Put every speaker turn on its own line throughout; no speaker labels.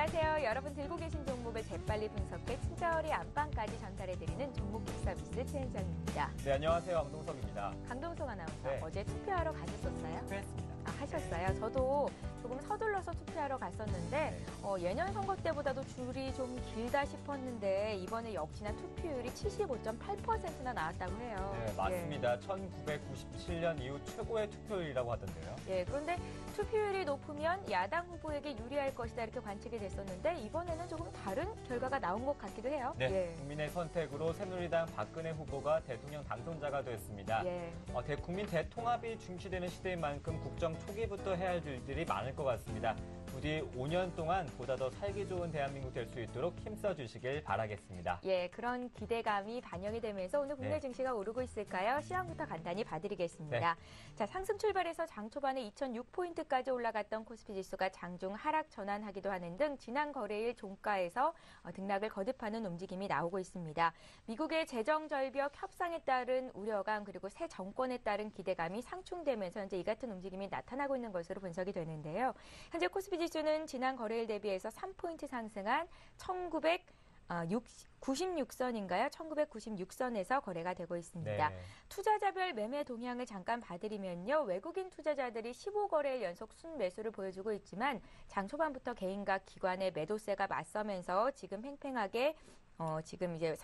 안녕하세요. 여러분 들고 계신 종목을 재빨리 분석해 친절히 안방까지 전달해드리는 종목 서비스 최현정입니다.
네, 안녕하세요. 강동석입니다.
강동석 아나운서,
네.
어제 투표하러 가셨었어요?
투표했습니다.
하셨어요. 저도 조금 서둘러서 투표하러 갔었는데 예년 선거 때보다도 줄이 좀 길다 싶었는데 이번에 역시나 투표율이 75.8%나 나왔다고 해요.
네, 맞습니다. 1997년 이후 최고의 투표율이라고 하던데요.
예, 그런데 투표율이 높으면 야당 후보에게 유리할 것이다 이렇게 관측이 됐었는데 이번에는 조금 다른 결과가 나온 것 같기도 해요.
네,
예.
국민의 선택으로 새누리당 박근혜 후보가 대통령 당선자가 되었습니다.
예.
국민 대통합이 중시되는 시대인 만큼 국정 초기부터 해야 할 일들이 많을 것 같습니다. 부디 5년 동안 보다 더 살기 좋은 대한민국 될 수 있도록 힘써 주시길 바라겠습니다.
예, 그런 기대감이 반영이 되면서 오늘 국내
네.
증시가 오르고 있을까요? 시황부터 간단히 봐드리겠습니다.
네.
자, 상승 출발해서 장 초반에 2006포인트까지 올라갔던 코스피 지수가 장중 하락 전환하기도 하는 등 지난 거래일 종가에서 등락을 거듭하는 움직임이 나오고 있습니다. 미국의 재정 절벽 협상에 따른 우려감 그리고 새 정권에 따른 기대감이 상충되면서 현재 이 같은 움직임이 나타나고 있는 것으로 분석이 되는데요. 현재 코스피 지수는 지난 거래일 대비해서 3포인트 상승한 1996선인가요? 1996선에서 거래가 되고 있습니다.
네.
투자자별 매매 동향을 잠깐 봐드리면요. 외국인 투자자들이 15거래일 연속 순매수를 보여주고 있지만 장 초반부터 개인과 기관의 매도세가 맞서면서 지금 팽팽하게 지금 이제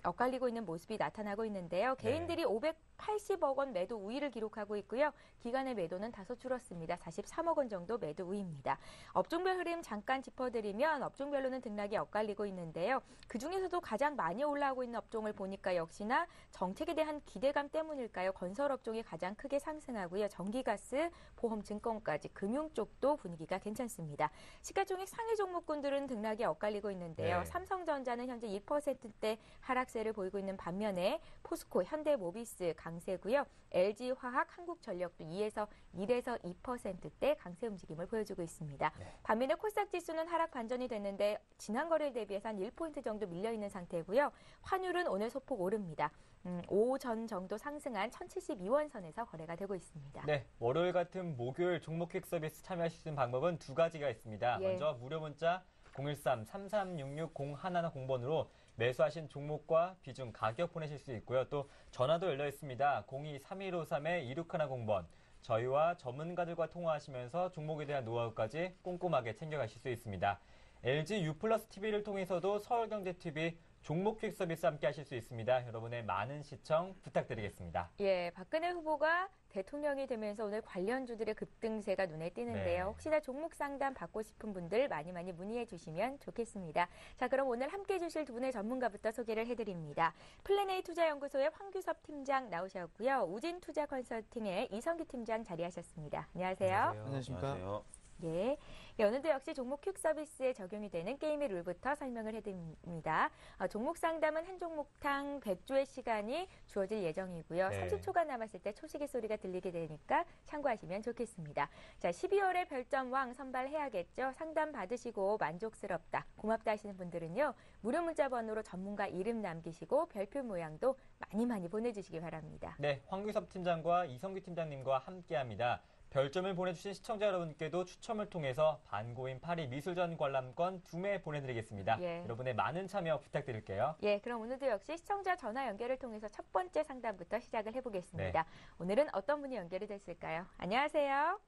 엇갈리고 있는 모습이 나타나고 있는데요. 개인들이 580억 원 매도 우위를 기록하고 있고요. 기관의 매도는 다소 줄었습니다. 43억 원 정도 매도 우위입니다. 업종별 흐름 잠깐 짚어드리면 업종별로는 등락이 엇갈리고 있는데요. 그중에서도 가장 많이 올라오고 있는 업종을 보니까 역시나 정책에 대한 기대감 때문일까요? 건설 업종이 가장 크게 상승하고요. 전기가스, 보험, 증권까지 금융 쪽도 분위기가 괜찮습니다. 시가총액 상위 종목군들은 등락이 엇갈리고 있는데요.
네.
삼성전자는 현재 1%대 하락세를 보이고 있는 반면에 포스코, 현대모비스 강세고요. LG화학, 한국전력도 1에서 2%대 강세 움직임을 보여주고 있습니다.
네.
반면에 코스닥 지수는 하락 반전이 됐는데 지난 거래일 대비해서 한 1포인트 정도 밀려있는 상태고요. 환율은 오늘 소폭 오릅니다. 5전 정도 상승한 1072원 선에서 거래가 되고 있습니다.
네, 월요일 같은 목요일 종목 퀵 서비스 참여하실 수 있는 방법은 두 가지가 있습니다.
예.
먼저 무료 문자 013-3366-0110번으로 매수하신 종목과 비중, 가격 보내실 수 있고요. 또 전화도 열려 있습니다. 02-3153-2610번. 저희와 전문가들과 통화하시면서 종목에 대한 노하우까지 꼼꼼하게 챙겨가실 수 있습니다. LG U 플러스 TV를 통해서도 서울경제TV 종목 퀵 서비스 함께 하실 수 있습니다. 여러분의 많은 시청 부탁드리겠습니다.
예, 박근혜 후보가 대통령이 되면서 오늘 관련주들의 급등세가 눈에 띄는데요.
네.
혹시나 종목 상담 받고 싶은 분들 많이 문의해 주시면 좋겠습니다. 자, 그럼 오늘 함께 해주실 두 분의 전문가부터 소개를 해드립니다. 플랜A 투자연구소의 황규섭 팀장 나오셨고요. 우진 투자 컨설팅의 이성규 팀장 자리하셨습니다. 안녕하세요.
안녕하십니까.
안녕하세요.
예. 오늘도 역시 종목 퀵 서비스에 적용이 되는 게임의 룰부터 설명을 해드립니다. 종목 상담은 한 종목당 100조의 시간이 주어질 예정이고요.
네.
30초가 남았을 때 초시계 소리가 들리게 되니까 참고하시면 좋겠습니다. 자, 12월에 별점왕 선발해야겠죠. 상담 받으시고 만족스럽다, 고맙다 하시는 분들은요. 무료 문자 번호로 전문가 이름 남기시고 별표 모양도 많이 보내주시기 바랍니다.
네, 황규섭 팀장과 이성규 팀장님과 함께합니다. 별점을 보내주신 시청자 여러분께도 추첨을 통해서 반고인 파리 미술전 관람권 2매 보내드리겠습니다.
예.
여러분의 많은 참여 부탁드릴게요.
예, 그럼 오늘도 역시 시청자 전화 연결을 통해서 첫 번째 상담부터 시작을 해보겠습니다.
네.
오늘은 어떤 분이 연결이 됐을까요? 안녕하세요.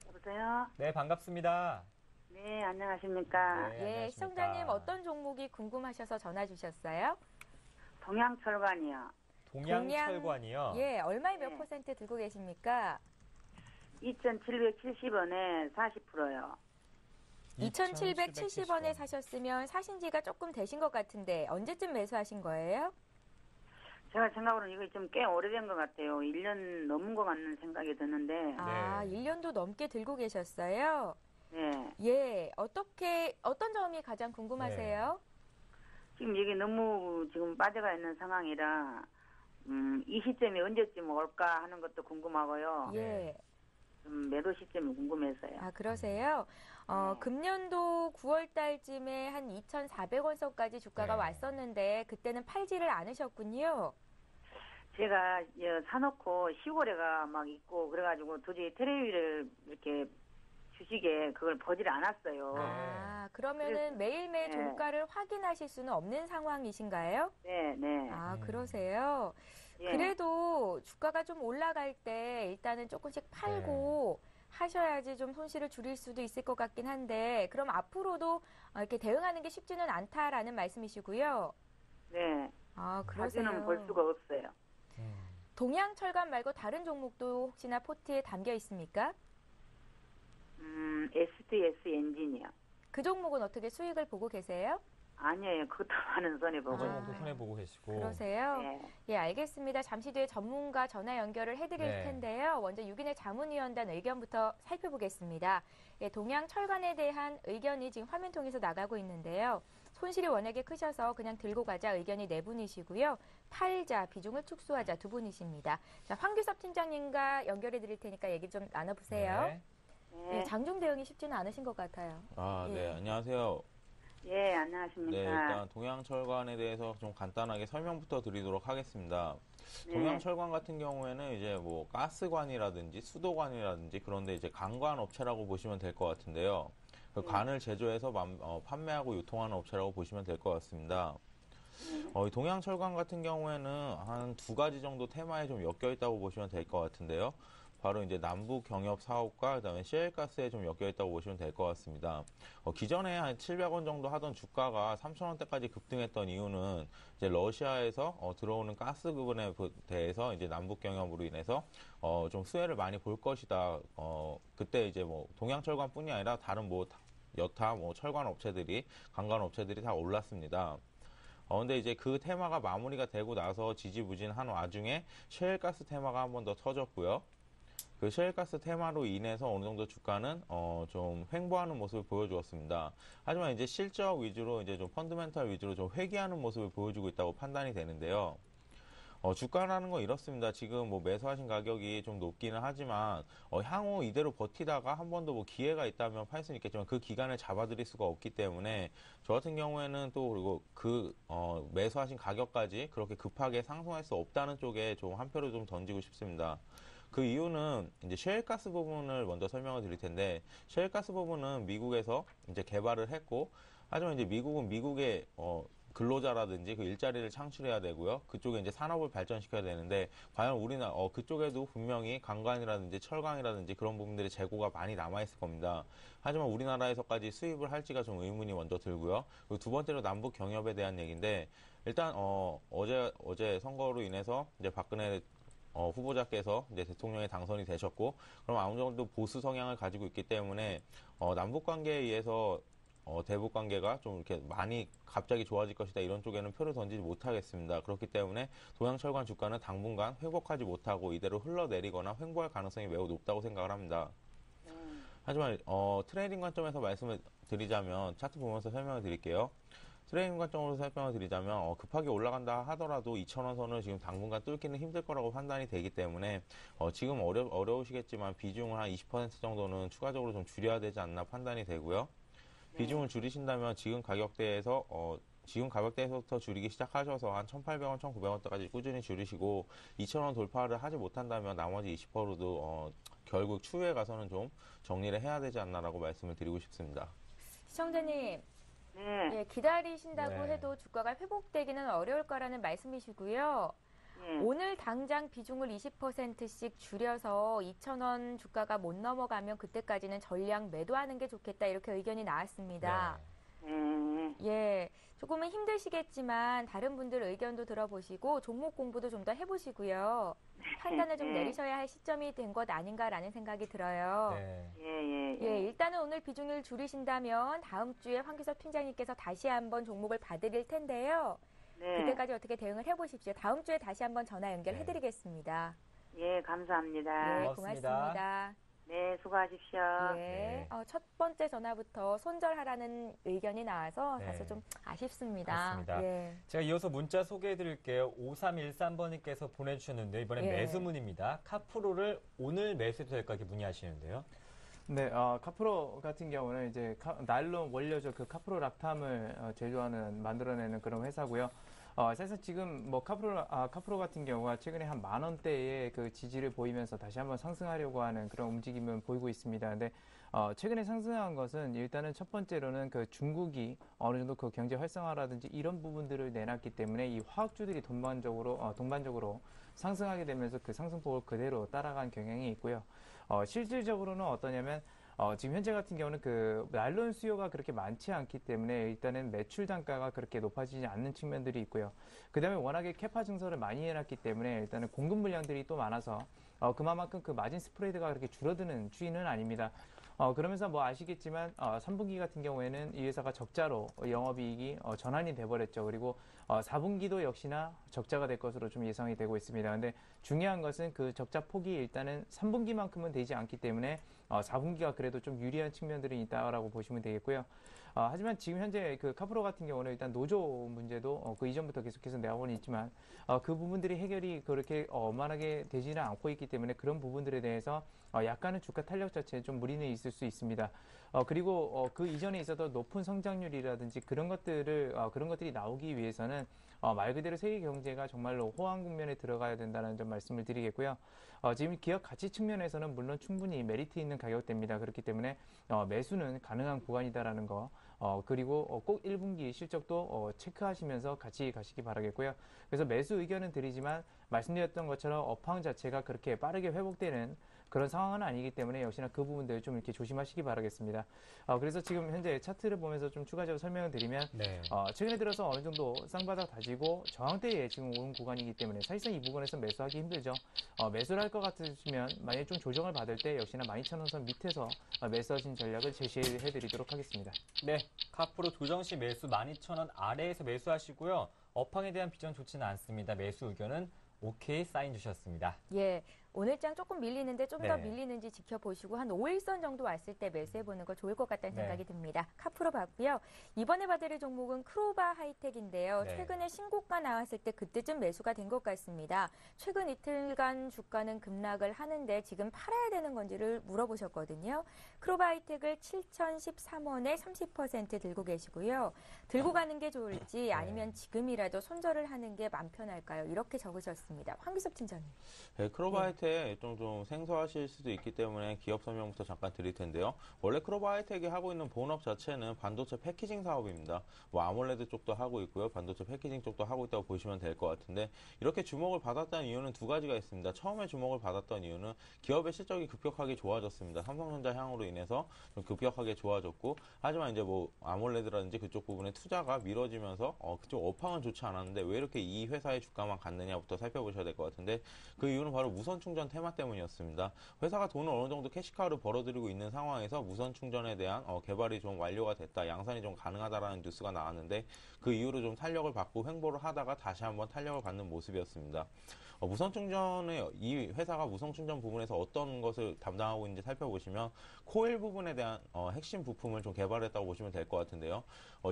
여보세요?
네, 반갑습니다.
네, 안녕하십니까?
네.
예,
안녕하십니까.
시청자님 어떤 종목이 궁금하셔서 전화 주셨어요?
동양철관이요.
동양철관이요.
예, 얼마에 몇
네.
퍼센트 들고 계십니까?
2,770원에 40%요.
2,770원에 사셨으면 사신 지가 조금 되신 것 같은데 언제쯤 매수하신 거예요?
제가 생각으로는 이거 좀 꽤 오래된 것 같아요. 1년 넘은 것 같는 생각이 드는데.
아, 1년도 넘게 들고 계셨어요?
네.
예, 어떤 점이 가장 궁금하세요?
지금 여기 너무 지금 빠져가 있는 상황이라, 이 시점이 언제쯤 올까 하는 것도 궁금하고요.
예.
좀 매도 시점이 궁금해서요.
아, 그러세요?
네.
금년도 9월 달쯤에 한 2,400원 선까지 주가가
네.
왔었는데 그때는 팔지를 않으셨군요.
제가 사놓고 시골에가 막 있고 그래가지고 도저히 테레비를 이렇게 주식에 그걸 보질 않았어요.
아, 그러면은
그래서-
매일매일
네.
종가를 확인하실 수는 없는 상황이신가요?
네, 네.
아,
음.
그러세요?
예.
그래도 주가가 좀 올라갈 때 일단은 조금씩 팔고 하셔야지 좀 손실을 줄일 수도 있을 것 같긴 한데, 그럼 앞으로도 이렇게 대응하는 게 쉽지는 않다라는 말씀이시고요.
네.
아, 그러세요.
자주는 볼 수가 없어요.
동양철강 말고 다른 종목도 혹시나 포트에 담겨 있습니까?
SDS 엔진이요.
그 종목은 어떻게 수익을 보고 계세요?
아니에요. 그것도 많은 손해 보고
그
아.
있어요.
정도 손해보고 계시고.
그러세요?
네.
예, 알겠습니다. 잠시 뒤에 전문가 전화 연결을 해드릴
네.
텐데요. 먼저 유기내 자문위원단 의견부터 살펴보겠습니다. 예, 동양철관에 대한 의견이 지금 화면 통해서 나가고 있는데요. 손실이 워낙에 크셔서 그냥 들고 가자 의견이 네 분이시고요. 팔자, 비중을 축소하자 두 분이십니다. 자, 황규섭 팀장님과 연결해 드릴 테니까 얘기 좀 나눠보세요.
네.
네.
예, 장중 대응이 쉽지는 않으신 것 같아요.
아,
예.
네, 안녕하세요.
예, 안녕하십니까.
네, 일단 동양철관에 대해서 좀 간단하게 설명부터 드리도록 하겠습니다.
네.
동양철관 같은 경우에는 이제 뭐 가스관이라든지 수도관이라든지 그런데 이제 관관 업체라고 보시면 될 것 같은데요. 그 관을 제조해서 판매하고 유통하는 업체라고 보시면 될 것 같습니다. 이 동양철관 같은 경우에는 한 두 가지 정도 테마에 좀 엮여 있다고 보시면 될 것 같은데요. 바로 이제 남북 경협 사업과 그다음에 시엘가스에 좀 엮여 있다고 보시면 될 것 같습니다. 기존에 한 700원 정도 하던 주가가 3,000원대까지 급등했던 이유는 이제 러시아에서 들어오는 가스 부분에 대해서 이제 남북 경협으로 인해서 좀 수혜를 많이 볼 것이다. 그때 이제 뭐 동양철관뿐이 아니라 다른 뭐 여타 뭐 철관 업체들이 관관 업체들이 다 올랐습니다. 근데 이제 그 테마가 마무리가 되고 나서 지지부진한 와중에 셰일가스 테마가 한 번 더 터졌고요. 그 셰일가스 테마로 인해서 어느 정도 주가는 좀 횡보하는 모습을 보여주었습니다. 하지만 이제 실적 위주로 이제 좀 펀드멘탈 위주로 좀 회귀하는 모습을 보여주고 있다고 판단이 되는데요. 주가라는 건 이렇습니다. 지금 뭐 매수하신 가격이 좀 높기는 하지만 향후 이대로 버티다가 한 번 더 뭐 기회가 있다면 팔 수는 있겠지만 그 기간을 잡아드릴 수가 없기 때문에 저 같은 경우에는 또 그리고 그 매수하신 가격까지 그렇게 급하게 상승할 수 없다는 쪽에 좀 한 표를 좀 던지고 싶습니다. 그 이유는 이제 셰일가스 부분을 먼저 설명을 드릴 텐데 셰일가스 부분은 미국에서 이제 개발을 했고 하지만 이제 미국은 미국의 근로자라든지 그 일자리를 창출해야 되고요. 그쪽에 이제 산업을 발전시켜야 되는데 과연 우리나라 그쪽에도 분명히 관광이라든지 철강이라든지 그런 부분들의 재고가 많이 남아 있을 겁니다. 하지만 우리나라에서까지 수입을 할지가 좀 의문이 먼저 들고요. 그리고 두 번째로 남북 경협에 대한 얘기인데 일단 어제 선거로 인해서 이제 박근혜 후보자께서 이제 대통령에 당선이 되셨고, 그럼 어느 정도 보수 성향을 가지고 있기 때문에, 남북 관계에 의해서, 대북 관계가 좀 이렇게 많이 갑자기 좋아질 것이다. 이런 쪽에는 표를 던지지 못하겠습니다. 그렇기 때문에 동양철관 주가는 당분간 회복하지 못하고 이대로 흘러내리거나 횡보할 가능성이 매우 높다고 생각을 합니다. 하지만, 트레이딩 관점에서 말씀을 드리자면, 차트 보면서 설명을 드릴게요. 트레이딩 관점으로 설명을 드리자면 급하게 올라간다 하더라도 2,000원 선을 지금 당분간 뚫기는 힘들 거라고 판단이 되기 때문에 지금 어려우시겠지만 비중을 한 20% 정도는 추가적으로 좀 줄여야 되지 않나 판단이 되고요. 비중을 줄이신다면 지금 가격대에서부터 줄이기 시작하셔서 한 1,800원, 1,900원대까지 꾸준히 줄이시고 2,000원 돌파를 하지 못한다면 나머지 20%도 결국 추후에 가서는 좀 정리를 해야 되지 않나라고 말씀을 드리고 싶습니다.
시청자님,
네.
예, 기다리신다고
네.
해도 주가가 회복되기는 어려울 거라는 말씀이시고요.
예.
오늘 당장 비중을 20%씩 줄여서 2,000원 주가가 못 넘어가면 그때까지는 전량 매도하는 게 좋겠다 이렇게 의견이 나왔습니다.
네.
예, 조금은 힘드시겠지만 다른 분들 의견도 들어보시고 종목 공부도 좀 더 해보시고요. 판단을 좀
네.
내리셔야 할 시점이 된 것 아닌가라는 생각이 들어요.
네.
예, 일단은 오늘 비중을 줄이신다면 다음 주에 황규섭 팀장님께서 다시 한번 종목을 봐드릴 텐데요.
네.
그때까지 어떻게 대응을 해보십시오. 다음 주에 다시 한번 전화 연결해드리겠습니다.
예, 감사합니다.
네,
고맙습니다.
고맙습니다.
네, 수고하십시오.
예,
네.
첫 번째 전화부터 손절하라는 의견이 나와서
네.
사실 좀 아쉽습니다.
그렇습니다.
예.
제가 이어서 문자 소개해 드릴게요. 5313번님께서 보내주셨는데 이번엔
예.
매수문입니다. 카프로를 오늘 매수해도 될까 이렇게 문의하시는데요.
네, 카프로 같은 경우는 이제 나일론 원료죠. 그 카프로 락탐을 만들어내는 그런 회사고요. 사실 지금 뭐 카프로 같은 경우가 최근에 한 10,000원대의 그 지지를 보이면서 다시 한번 상승하려고 하는 그런 움직임은 보이고 있습니다. 근데 최근에 상승한 것은 일단은 첫 번째로는 그 중국이 어느 정도 그 경제 활성화라든지 이런 부분들을 내놨기 때문에 이 화학주들이 동반적으로 상승하게 되면서 그 상승폭을 그대로 따라간 경향이 있고요. 실질적으로는 어떠냐면 지금 현재 같은 경우는 그 나일론 수요가 그렇게 많지 않기 때문에 일단은 매출 단가가 그렇게 높아지지 않는 측면들이 있고요. 그 다음에 워낙에 캐파 증설을 많이 해놨기 때문에 일단은 공급 물량들이 또 많아서 그만큼 그 마진 스프레드가 그렇게 줄어드는 추이는 아닙니다. 그러면서 뭐 아시겠지만 3분기 같은 경우에는 이 회사가 적자로 영업이익이 전환이 돼버렸죠. 그리고 4분기도 역시나 적자가 될 것으로 좀 예상이 되고 있습니다. 근데 중요한 것은 그 적자 폭이 일단은 3분기만큼은 되지 않기 때문에 4분기가 그래도 좀 유리한 측면들이 있다라고 보시면 되겠고요. 하지만 지금 현재 그 카프로 같은 경우는 일단 노조 문제도 그 이전부터 계속해서 내어오는 있지만 그 부분들이 해결이 그렇게 원만하게 되지는 않고 있기 때문에 그런 부분들에 대해서 약간은 주가 탄력 자체에 좀 무리는 있을 수 있습니다. 그리고 그 이전에 있었던 높은 성장률이라든지 그런 것들이 나오기 위해서는 말 그대로 세계 경제가 정말로 호황 국면에 들어가야 된다는 점 말씀을 드리겠고요. 지금 기업 가치 측면에서는 물론 충분히 메리트 있는 가격대입니다. 그렇기 때문에 매수는 가능한 구간이다라는 거. 그리고 꼭 1분기 실적도 체크하시면서 같이 가시기 바라겠고요. 그래서 매수 의견은 드리지만 말씀드렸던 것처럼 업황 자체가 그렇게 빠르게 회복되는 그런 상황은 아니기 때문에 역시나 그 부분들 좀 이렇게 조심하시기 바라겠습니다. 그래서 지금 현재 차트를 보면서 좀 추가적으로 설명을 드리면
네.
최근에 들어서 어느 정도 쌍바닥 다지고 저항대에 지금 오는 구간이기 때문에 사실상 이 부분에서 매수하기 힘들죠. 매수를 할 것 같으시면 만약에 좀 조정을 받을 때 역시나 12,000원 선 밑에서 매수하신 전략을 제시해 드리도록 하겠습니다.
네, 카프로 조정 시 매수 12,000원 아래에서 매수하시고요. 업황에 대한 비전 좋지는 않습니다. 매수 의견은 오케이 사인 주셨습니다.
예. 오늘장 조금 밀리는데 좀 더
네.
밀리는지 지켜보시고 한 5일선 정도 왔을 때 매수해보는 거 좋을 것 같다는
네.
생각이 듭니다. 카프로 봤고요. 이번에 봐드릴 종목은 크로바 하이텍인데요.
네.
최근에 신고가 나왔을 때 그때쯤 매수가 된 것 같습니다. 최근 이틀간 주가는 급락을 하는데 지금 팔아야 되는 건지를 물어보셨거든요. 크로바 하이텍을 7,013원에 30% 들고 계시고요. 들고 가는 게 좋을지 아니면 지금이라도 손절을 하는 게 마음 편할까요? 이렇게 적으셨습니다. 황기섭 팀장님.
네, 크로바하이텍 좀 생소하실 수도 있기 때문에 기업 설명부터 잠깐 드릴 텐데요. 원래 크로바하이텍이 하고 있는 본업 자체는 반도체 패키징 사업입니다. 뭐 아몰레드 쪽도 하고 있고요. 반도체 패키징 쪽도 하고 있다고 보시면 될 것 같은데 이렇게 주목을 받았다는 이유는 두 가지가 있습니다. 처음에 주목을 받았던 이유는 기업의 실적이 급격하게 좋아졌습니다. 삼성전자 향으로 인해서 좀 급격하게 좋아졌고 하지만 이제 뭐 아몰레드라든지 그쪽 부분에 투자가 미뤄지면서 그쪽 업황은 좋지 않았는데 왜 이렇게 이 회사의 주가만 갔느냐부터 살펴보셔야 될 것 같은데 그 이유는 바로 무선 충전 테마 때문이었습니다. 회사가 돈을 어느 정도 캐시카우로 벌어들이고 있는 상황에서 무선 충전에 대한 개발이 좀 완료가 됐다, 양산이 좀 가능하다라는 뉴스가 나왔는데 그 이후로 좀 탄력을 받고 횡보를 하다가 다시 한번 탄력을 받는 모습이었습니다. 무선 충전의 이 회사가 무선 충전 부분에서 어떤 것을 담당하고 있는지 살펴보시면 코일 부분에 대한 핵심 부품을 좀 개발했다고 보시면 될 것 같은데요.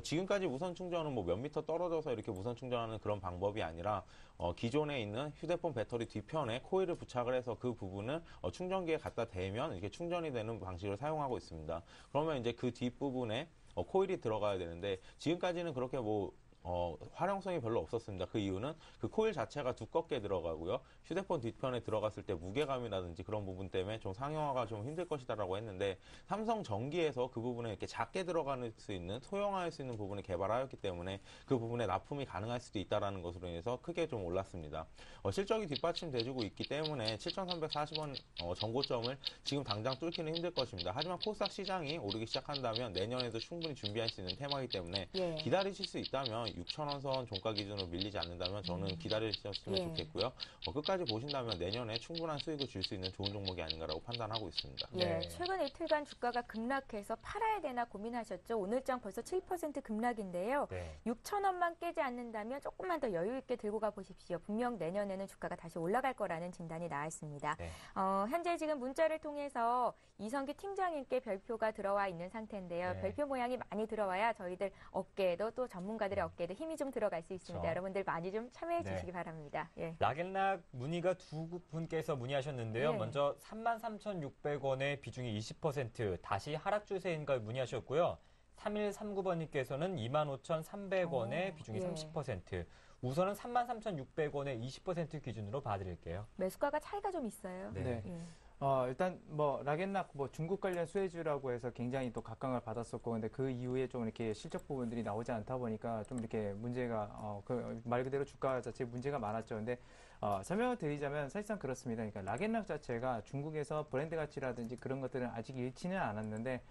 지금까지 무선 충전은 뭐 몇 미터 떨어져서 이렇게 무선 충전하는 그런 방법이 아니라 기존에 있는 휴대폰 배터리 뒤편에 코일을 부착을 해서 그 부분을 충전기에 갖다 대면 이렇게 충전이 되는 방식을 사용하고 있습니다. 그러면 이제 그 뒷부분에 코일이 들어가야 되는데 지금까지는 그렇게 활용성이 별로 없었습니다. 그 이유는 그 코일 자체가 두껍게 들어가고요. 휴대폰 뒤편에 들어갔을 때 무게감이라든지 그런 부분 때문에 좀 상용화가 좀 힘들 것이다라고 했는데 삼성 전기에서 그 부분에 이렇게 작게 들어갈 수 있는 소형화할 수 있는 부분을 개발하였기 때문에 그 부분에 납품이 가능할 수도 있다라는 것으로 인해서 크게 좀 올랐습니다. 실적이 뒷받침돼주고 있기 때문에 7,340원 전고점을 지금 당장 뚫기는 힘들 것입니다. 하지만 코스닥 시장이 오르기 시작한다면 내년에도 충분히 준비할 수 있는 테마이기 때문에 기다리실 수 있다면 6,000원 선 종가 기준으로 밀리지 않는다면 저는 기다리셨으면 좋겠고요. 끝까지 보신다면 내년에 충분한 수익을 줄 수 있는 좋은 종목이 아닌가라고 판단하고 있습니다.
예, 최근 이틀간 주가가 급락해서 팔아야 되나 고민하셨죠. 오늘장 벌써 7% 급락인데요. 6,000원만 깨지 않는다면 조금만 더 여유 있게 들고 가 보십시오. 분명 내년에는 주가가 다시 올라갈 거라는 진단이 나왔습니다. 현재 지금 문자를 통해서 이성규 팀장님께 별표가 들어와 있는 상태인데요. 별표 모양이 많이 들어와야 저희들 어깨에도 또 전문가들의 어깨에도 힘이 좀 들어갈 수 있습니다. 여러분들 많이 좀 참여해 주시기 바랍니다. 예.
락앤락 문의가 두 분께서 문의하셨는데요. 먼저 33,600원의 비중이 20% 다시 하락 추세인 걸 문의하셨고요. 3139번님께서는 25,300원의 비중이 30%. 우선은 33,600원의 20% 기준으로 봐드릴게요.
매수가가 차이가 좀 있어요.
네. 일단 락앤락 중국 관련 수혜주라고 해서 굉장히 또 각광을 받았었고, 근데 그 이후에 좀 이렇게 실적 부분들이 나오지 않다 보니까 좀 이렇게 문제가 말 그대로 주가 자체에 문제가 많았죠. 근데 설명을 드리자면 사실상 그렇습니다. 그러니까 락앤락 자체가 중국에서 브랜드 가치라든지 그런 것들은 아직 잃지는 않았는데,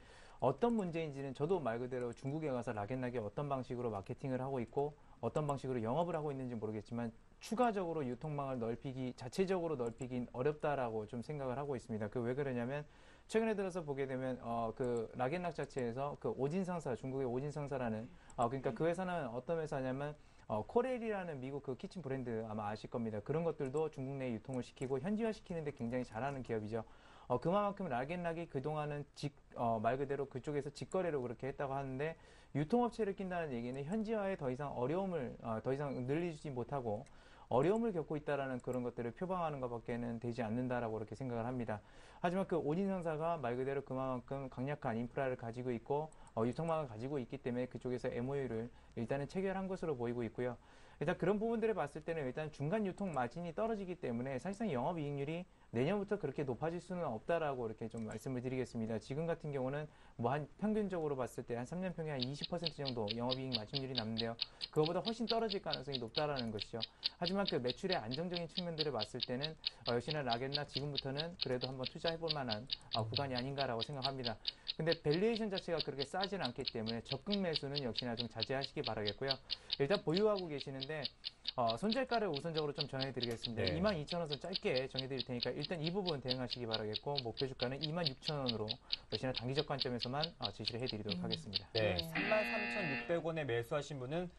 어떤 문제인지는 저도 말 그대로 중국에 가서 락앤락이 어떤 방식으로 마케팅을 하고 있고 어떤 방식으로 영업을 하고 있는지 모르겠지만 추가적으로 유통망을 자체적으로 넓히긴 어렵다라고 좀 생각을 하고 있습니다. 왜 그러냐면 최근에 들어서 보게 되면 그 락앤락 자체에서 그 오진상사, 중국의 오진상사라는 그러니까 그 회사는 어떤 회사냐면 코렐이라는 미국 그 키친 브랜드 아마 아실 겁니다. 그런 것들도 중국 내에 유통을 시키고 현지화 시키는데 굉장히 잘하는 기업이죠. 그만큼 락앤락이 그동안은 말 그대로 그쪽에서 직거래로 그렇게 했다고 하는데, 유통업체를 낀다는 얘기는 현지화에 더 이상 더 이상 늘리지 못하고 어려움을 겪고 있다라는 그런 것들을 표방하는 것밖에는 되지 않는다라고 그렇게 생각을 합니다. 하지만 그 오진상사가 말 그대로 그만큼 강력한 인프라를 가지고 있고 유통망을 가지고 있기 때문에 그쪽에서 MOU를 일단은 체결한 것으로 보이고 있고요. 일단 그런 부분들을 봤을 때는 일단 중간 유통 마진이 떨어지기 때문에 사실상 영업이익률이 내년부터 그렇게 높아질 수는 없다라고 이렇게 좀 말씀을 드리겠습니다. 지금 같은 경우는 한 평균적으로 봤을 때 한 3년 평균 한 20% 정도 영업이익 마진율이 남는데요. 그거보다 훨씬 떨어질 가능성이 높다라는 것이죠. 하지만 그 매출의 안정적인 측면들을 봤을 때는 역시나 락앤락 지금부터는 그래도 한번 투자해볼 만한 구간이 아닌가라고 생각합니다. 근데 밸류에이션 자체가 그렇게 싸지는 않기 때문에 적극 매수는 역시나 좀 자제하시기 바라겠고요. 일단 보유하고 계시는데 손절가를 우선적으로 좀 전해드리겠습니다.
네.
22,000원 선 짧게 정해드릴 테니까 일단 이 부분 대응하시기 바라겠고, 목표 주가는 26,000원으로 역시나 단기적 관점에서만 지시를 해드리도록 하겠습니다.
네,
네.
33,600원에 매수하신 분은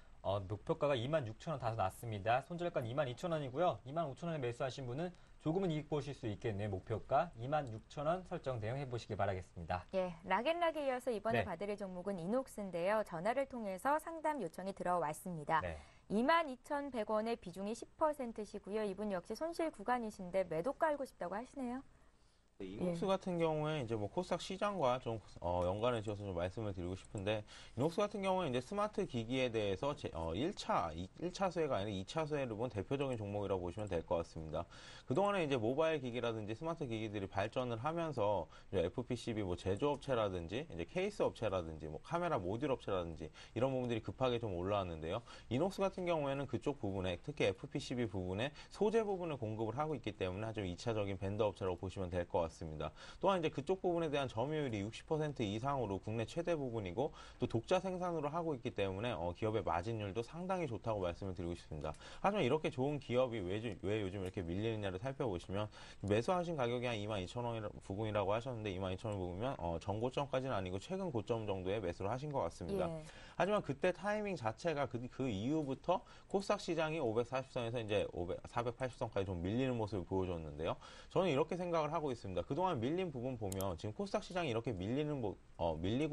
목표가가 26,000원 다 났습니다. 손절가는 22,000원이고요. 25,000원에 매수하신 분은 조금은 이익 보실 수 있겠네요. 목표가 26,000원 설정 대응해 보시기 바라겠습니다.
예, 락앤락에 이어서 이번에
네.
봐드릴 종목은 이녹스인데요. 전화를 통해서 상담 요청이 들어왔습니다.
네.
22,100원의 비중이 10%시고요. 이분 역시 손실 구간이신데 매도 깔고 싶다고 하시네요.
이녹스 같은 경우에 이제 코스닥 시장과 좀 연관을 지어서 좀 말씀을 드리고 싶은데, 이녹스 같은 경우에 이제 스마트 기기에 대해서 1차 수혜가 아니라 2차 수혜를 본 대표적인 종목이라고 보시면 될 것 같습니다. 그동안에 이제 모바일 기기라든지 스마트 기기들이 발전을 하면서 이제 FPCB 제조업체라든지 이제 케이스 업체라든지 카메라 모듈 업체라든지 이런 부분들이 급하게 좀 올라왔는데요. 이녹스 같은 경우에는 그쪽 부분에 특히 FPCB 부분에 소재 부분을 공급을 하고 있기 때문에 좀 2차적인 벤더 업체라고 보시면 될 것 같습니다. 또한 이제 그쪽 부분에 대한 점유율이 60% 이상으로 국내 최대 부분이고 또 독자 생산으로 하고 있기 때문에 기업의 마진율도 상당히 좋다고 말씀을 드리고 싶습니다. 하지만 이렇게 좋은 기업이 왜 요즘 이렇게 밀리느냐를 살펴보시면, 매수하신 가격이 한 22,000원 부근이라고 하셨는데 22,000원 부근이면 전고점까지는 아니고 최근 고점 정도에 매수를 하신 것 같습니다.
예.
하지만 그때 타이밍 자체가 그 이후부터 코스닥 시장이 540선에서 이제 480선까지 좀 밀리는 모습을 보여줬는데요. 저는 이렇게 생각을 하고 있습니다. 그동안 밀린 부분 보면 지금 코스닥 시장이 이렇게 밀리고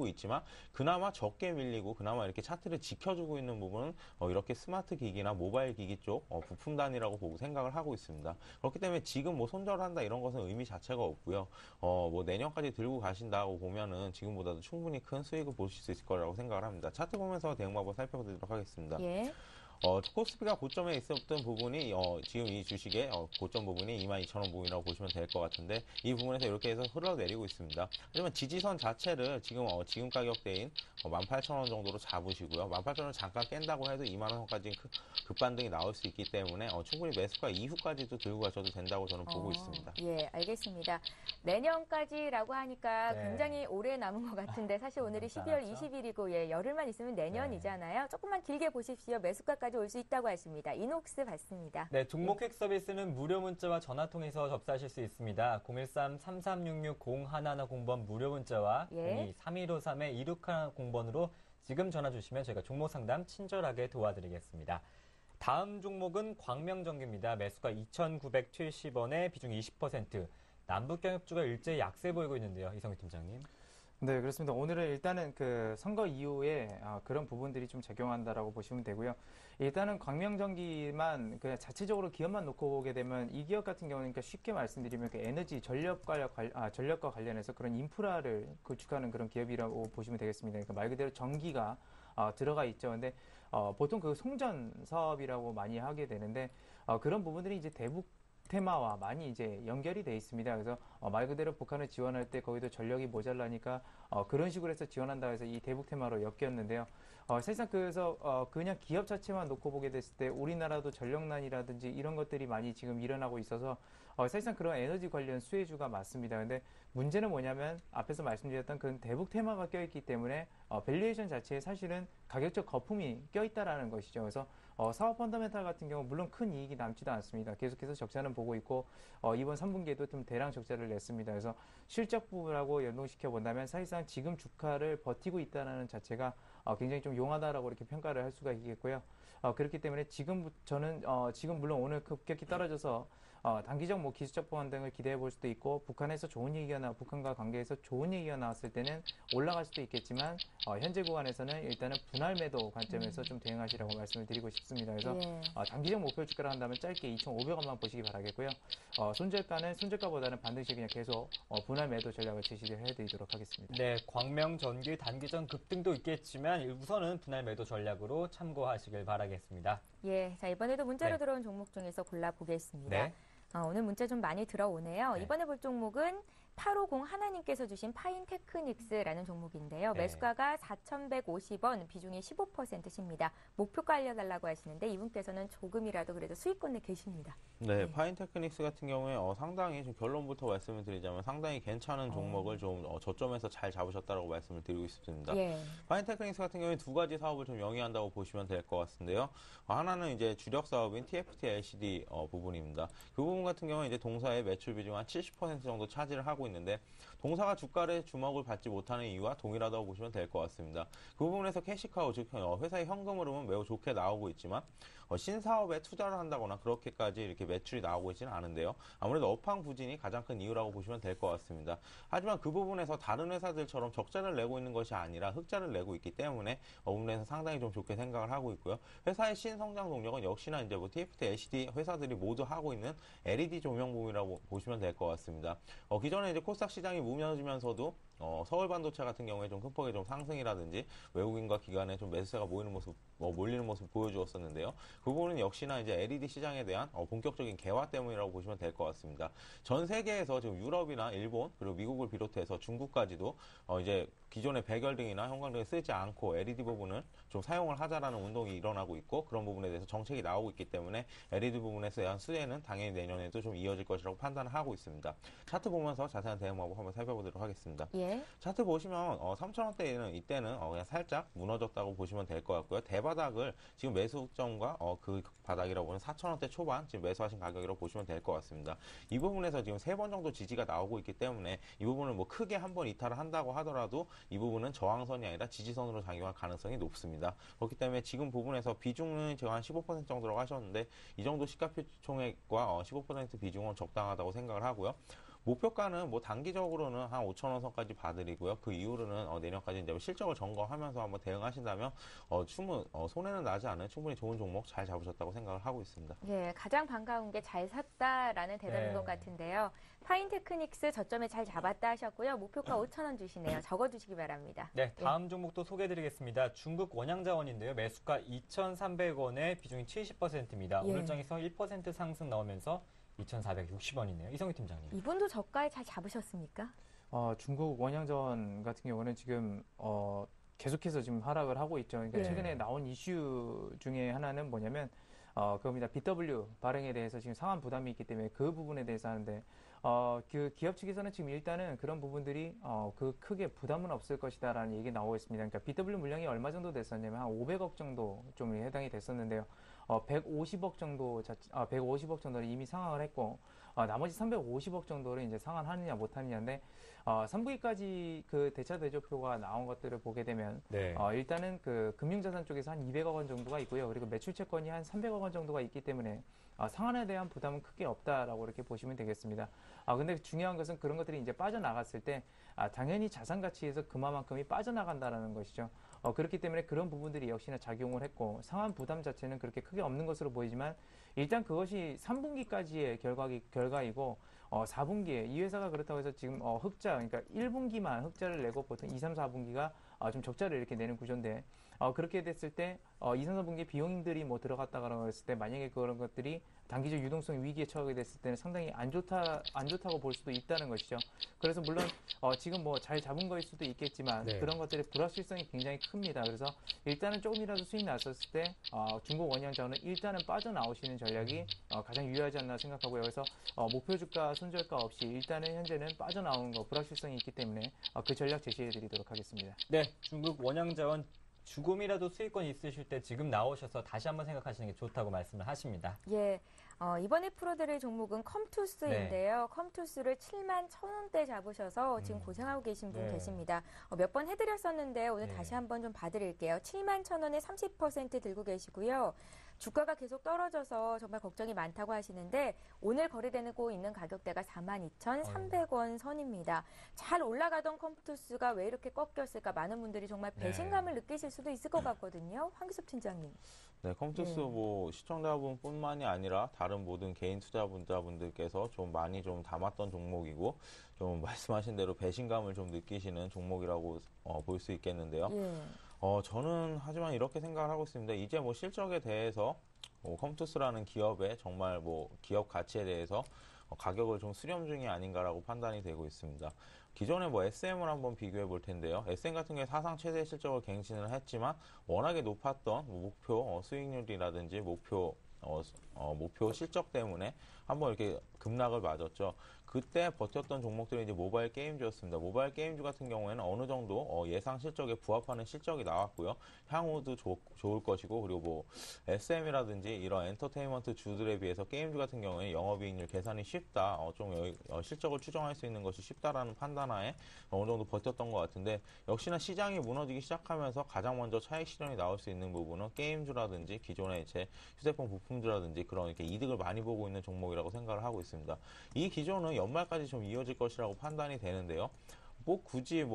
있지만 그나마 적게 밀리고 그나마 이렇게 차트를 지켜주고 있는 부분은 이렇게 스마트 기기나 모바일 기기 쪽 부품 단위라고 보고 생각을 하고 있습니다. 그렇기 때문에 지금 손절한다 이런 것은 의미 자체가 없고요. 내년까지 들고 가신다고 보면은 지금보다도 충분히 큰 수익을 보실 수 있을 거라고 생각을 합니다. 차트 보면서 대응 방법 살펴보도록 하겠습니다.
예.
코스피가 고점에 있었던 부분이 지금 이 주식의 고점 부분이 22,000원 부분이라고 보시면 될 것 같은데, 이 부분에서 이렇게 해서 흘러내리고 있습니다. 하지만 지지선 자체를 지금 가격대인 18,000원 정도로 잡으시고요. 18,000원 잠깐 깬다고 해도 20,000원까지 급반등이 나올 수 있기 때문에 충분히 매수가 이후까지도 들고 가셔도 된다고 저는 보고 있습니다.
예, 알겠습니다. 내년까지라고 하니까
네.
굉장히 오래 남은 것 같은데 사실 오늘이
남지
12월
않았죠?
20일이고 열흘만 있으면 내년이잖아요. 조금만 길게 보십시오. 매수가까지 올 수 있다고 하십니다. 이녹스 받습니다.
네, 종목 핵 서비스는 무료 문자와 전화 통해서 접수하실 수 있습니다. 013-3366-0110번 무료 문자와
예.
02-3153-2610번으로 지금 전화 주시면 저희가 종목 상담 친절하게 도와드리겠습니다. 다음 종목은 광명전기입니다. 매수가 2,970원에 비중 20%. 남북경협주가 일제히 약세 보이고 있는데요. 이성희 팀장님.
네, 그렇습니다. 오늘은 일단은 그 선거 이후에 그런 부분들이 좀 작용한다라고 보시면 되고요. 일단은 광명전기만 그냥 자체적으로 기업만 놓고 보게 되면 이 기업 같은 경우는 그러니까 쉽게 말씀드리면 그 에너지 전력과 관련해서 그런 인프라를 구축하는 그런 기업이라고 보시면 되겠습니다. 그러니까 말 그대로 전기가 들어가 있죠. 근데 보통 그 송전 사업이라고 많이 하게 되는데 그런 부분들이 이제 대북 테마와 많이 이제 연결이 돼 있습니다. 그래서 말 그대로 북한을 지원할 때 거기도 전력이 모자라니까 그런 식으로 해서 지원한다고 해서 이 대북 테마로 엮였는데요. 사실상 그래서 그냥 기업 자체만 놓고 보게 됐을 때 우리나라도 전력난이라든지 이런 것들이 많이 지금 일어나고 있어서 사실상 그런 에너지 관련 수혜주가 맞습니다. 근데 문제는 뭐냐면 앞에서 말씀드렸던 그 대북 테마가 껴있기 때문에 밸류에이션 자체에 사실은 가격적 거품이 껴있다라는 것이죠. 그래서 사업 펀더멘탈 같은 경우 물론 큰 이익이 남지도 않습니다. 계속해서 적자는 보고 있고 이번 3분기에도 좀 대량 적자를 냈습니다. 그래서 실적 부분하고 연동시켜 본다면 사실상 지금 주가를 버티고 있다는 자체가 굉장히 좀 용하다라고 이렇게 평가를 할 수가 있겠고요. 그렇기 때문에 지금 저는 지금 물론 오늘 급격히 떨어져서 단기적 뭐 기술적 보완 등을 기대해 볼 수도 있고 북한에서 좋은 얘기가 북한과 관계에서 좋은 얘기가 나왔을 때는 올라갈 수도 있겠지만 현재 구간에서는 일단은 분할 매도 관점에서 좀 대응하시라고 말씀을 드리고 싶습니다. 그래서
예.
단기적 목표 주가를 한다면 짧게 2,500원만 보시기 바라겠고요. 손절가는 손절가보다는 반드시 그냥 계속 분할 매도 전략을 제시를 해드리도록 하겠습니다.
네, 광명전기 단기전 급등도 있겠지만 우선은 분할 매도 전략으로 참고하시길 바라겠습니다.
예, 자 이번에도 문자로
네.
들어온 종목 중에서 골라보겠습니다.
네.
오늘 문자 좀 많이 들어오네요.
네.
이번에 볼 종목은 850 하나님께서 주신 파인테크닉스라는 종목인데요.
네.
매수가가 4,150원, 비중이 15%십니다. 목표가 알려달라고 하시는데 이분께서는 조금이라도 그래도 수익권에 계십니다.
네, 파인테크닉스 같은 경우에 상당히 좀 결론부터 말씀을 드리자면 상당히 괜찮은 종목을 좀 저점에서 잘 잡으셨다라고 말씀을 드리고 싶습니다.
예.
파인테크닉스 같은 경우에 두 가지 사업을 좀 영위한다고 보시면 될 것 같은데요. 하나는 이제 주력 사업인 TFT LCD 부분입니다. 그 부분 같은 경우는 이제 동사의 매출 비중 한 70% 정도 차지를 하고 있는데 동사가 주가를 주목을 받지 못하는 이유와 동일하다고 보시면 될 것 같습니다. 그 부분에서 캐시카우 즉 회사의 현금 흐름은 매우 좋게 나오고 있지만 신사업에 투자를 한다거나 그렇게까지 이렇게 매출이 나오고 있지는 않은데요. 아무래도 업황 부진이 가장 큰 이유라고 보시면 될 것 같습니다. 하지만 그 부분에서 다른 회사들처럼 적자를 내고 있는 것이 아니라 흑자를 내고 있기 때문에 부분에서 상당히 좀 좋게 생각을 하고 있고요. 회사의 신성장 동력은 역시나 이제 뭐 TFT, LCD 회사들이 모두 하고 있는 LED 조명 부분이라고 보시면 될 것 같습니다. 기존에 이제 코스닥 시장이 무너지면서도 서울 반도체 같은 경우에 좀 큰 폭의 좀 상승이라든지 외국인과 기관의 좀 매수세가 몰리는 모습 보여주었었는데요. 그 부분은 역시나 이제 LED 시장에 대한 본격적인 개화 때문이라고 보시면 될 것 같습니다. 전 세계에서 지금 유럽이나 일본 그리고 미국을 비롯해서 중국까지도 이제 기존의 백열등이나 형광등을 쓰지 않고 LED 부분을 좀 사용을 하자라는 운동이 일어나고 있고 그런 부분에 대해서 정책이 나오고 있기 때문에 LED 부분에 대한 수혜는 당연히 내년에도 좀 이어질 것이라고 판단을 하고 있습니다. 차트 보면서 자세한 대응 방법 한번 살펴보도록 하겠습니다.
예.
차트 보시면 3,000원대에는 이때는 그냥 살짝 무너졌다고 보시면 될 것 같고요. 대바닥을 지금 매수점과 그 바닥이라고 보면 4,000원대 초반 지금 매수하신 가격이라고 보시면 될 것 같습니다. 이 부분에서 지금 3번 정도 지지가 나오고 있기 때문에 이 부분을 뭐 크게 한번 이탈을 한다고 하더라도 이 부분은 저항선이 아니라 지지선으로 작용할 가능성이 높습니다. 그렇기 때문에 지금 부분에서 비중은 제가 한 15% 정도라고 하셨는데 이 정도 시가총액과 15% 비중은 적당하다고 생각을 하고요. 목표가는 뭐 단기적으로는 한 5,000원 선까지 봐드리고요. 그 이후로는 내년까지 이제 실적을 점검하면서 한번 대응하신다면 손해는 나지 않은 충분히 좋은 종목 잘 잡으셨다고 생각을 하고 있습니다.
예, 가장 반가운 게 잘 샀다라는 대답인
네.
것 같은데요. 파인테크닉스 저점에 잘 잡았다 하셨고요. 목표가 5,000원 주시네요. 적어두시기 바랍니다.
네, 다음 종목도 소개해드리겠습니다. 중국 원양자원인데요. 매수가 2,300원에 비중이 70%입니다.
예.
오늘 장에서 1% 상승 나오면서 2,460원이네요. 이성희 팀장님.
이분도 저가에 잘 잡으셨습니까?
중국 원양전 같은 경우는 지금 계속해서 지금 하락을 하고 있죠. 그러니까
예.
최근에 나온 이슈 중에 하나는 뭐냐면 그겁니다. BW 발행에 대해서 지금 상한 부담이 있기 때문에 그 부분에 대해서 하는데 그 기업 측에서는 지금 일단은 그런 부분들이 그 크게 부담은 없을 것이다라는 얘기 나오고 있습니다. 그러니까 BW 물량이 얼마 정도 됐었냐면 한 500억 정도 좀 해당이 됐었는데요. 150억 정도 150억 정도를 이미 상황을 했고 나머지 350억 정도를 이제 상환하느냐 못하느냐인데 3분기까지 그 대차 대조표가 나온 것들을 보게 되면
네.
일단은 그 금융자산 쪽에서 한 200억 원 정도가 있고요. 그리고 매출채권이 한 300억 원 정도가 있기 때문에 상한에 대한 부담은 크게 없다라고 이렇게 보시면 되겠습니다. 근데 중요한 것은 그런 것들이 이제 빠져나갔을 때 당연히 자산 가치에서 그만큼이 빠져나간다라는 것이죠. 그렇기 때문에 그런 부분들이 역시나 작용을 했고 상한 부담 자체는 그렇게 크게 없는 것으로 보이지만 일단 그것이 3분기까지의 결과이고 4분기에 이 회사가 그렇다고 해서 지금 흑자 그러니까 1분기만 흑자를 내고 보통 2, 3, 4분기가 좀 적자를 이렇게 내는 구조인데 그렇게 됐을 때 이산화분기 비용들이 뭐 들어갔다고 했을 때 만약에 그런 것들이 단기적 유동성 위기에 처하게 됐을 때는 상당히 안 좋다고 볼 수도 있다는 것이죠. 그래서 물론 지금 뭐 잘 잡은 거일 수도 있겠지만
네.
그런 것들의 불확실성이 굉장히 큽니다. 그래서 일단은 조금이라도 수익 났었을 때 중국 원양 자원은 일단은 빠져나오시는 전략이 가장 유효하지 않나 생각하고요. 그래서 목표 주가, 손절가 없이 일단은 현재는 빠져나오는 거 불확실성이 있기 때문에 그 전략 제시해드리도록 하겠습니다.
네, 중국 원양자원 조금이라도 수익권 있으실 때 지금 나오셔서 다시 한번 생각하시는 게 좋다고 말씀을 하십니다.
예. 이번에 풀어드릴 종목은 컴투스인데요. 컴투스를 7만 1,000원대 잡으셔서 지금 고생하고 계신 분
네.
계십니다. 몇 번 해드렸었는데 오늘
네.
다시 한번 좀 봐드릴게요. 7만 1,000원에 30% 들고 계시고요. 주가가 계속 떨어져서 정말 걱정이 많다고 하시는데 오늘 거래되고 있는 가격대가 42,300원 선입니다. 잘 올라가던 컴투스가 왜 이렇게 꺾였을까 많은 분들이 정말 배신감을 느끼실 수도 있을 것 같거든요. 황기섭 팀장님.
네, 컴투스 뭐 시청자분뿐만이 아니라 다른 모든 개인 투자분들께서 좀 많이 좀 담았던 종목이고 좀 말씀하신 대로 배신감을 좀 느끼시는 종목이라고 볼 수 있겠는데요.
예.
저는 하지만 이렇게 생각을 하고 있습니다. 이제 뭐 실적에 대해서 컴투스라는 기업의 정말 뭐 기업 가치에 대해서 가격을 좀 수렴 중이 아닌가라고 판단이 되고 있습니다. 기존에 뭐 SM을 한번 비교해 볼 텐데요. SM 같은 경우에 사상 최대 실적을 갱신을 했지만 워낙에 높았던 목표 수익률이라든지 목표 실적 때문에 한번 이렇게 급락을 맞았죠. 그때 버텼던 종목들이 이제 모바일 게임주였습니다. 모바일 게임주 같은 경우에는 어느 정도 예상 실적에 부합하는 실적이 나왔고요. 향후도 좋을 것이고, 그리고 뭐 SM이라든지 이런 엔터테인먼트 주들에 비해서 게임주 같은 경우에 영업이익률 계산이 쉽다, 실적을 추정할 수 있는 것이 쉽다라는 판단하에 어느 정도 버텼던 것 같은데, 역시나 시장이 무너지기 시작하면서 가장 먼저 차익 실현이 나올 수 있는 부분은 게임주라든지 기존의 제 휴대폰 부품주라든지 그런 이렇게 이득을 많이 보고 있는 종목이라고 생각을 하고 있습니다. 이 기조는 연말까지 좀 이어질 것이라고 판단이 되는데요. 뭐 굳이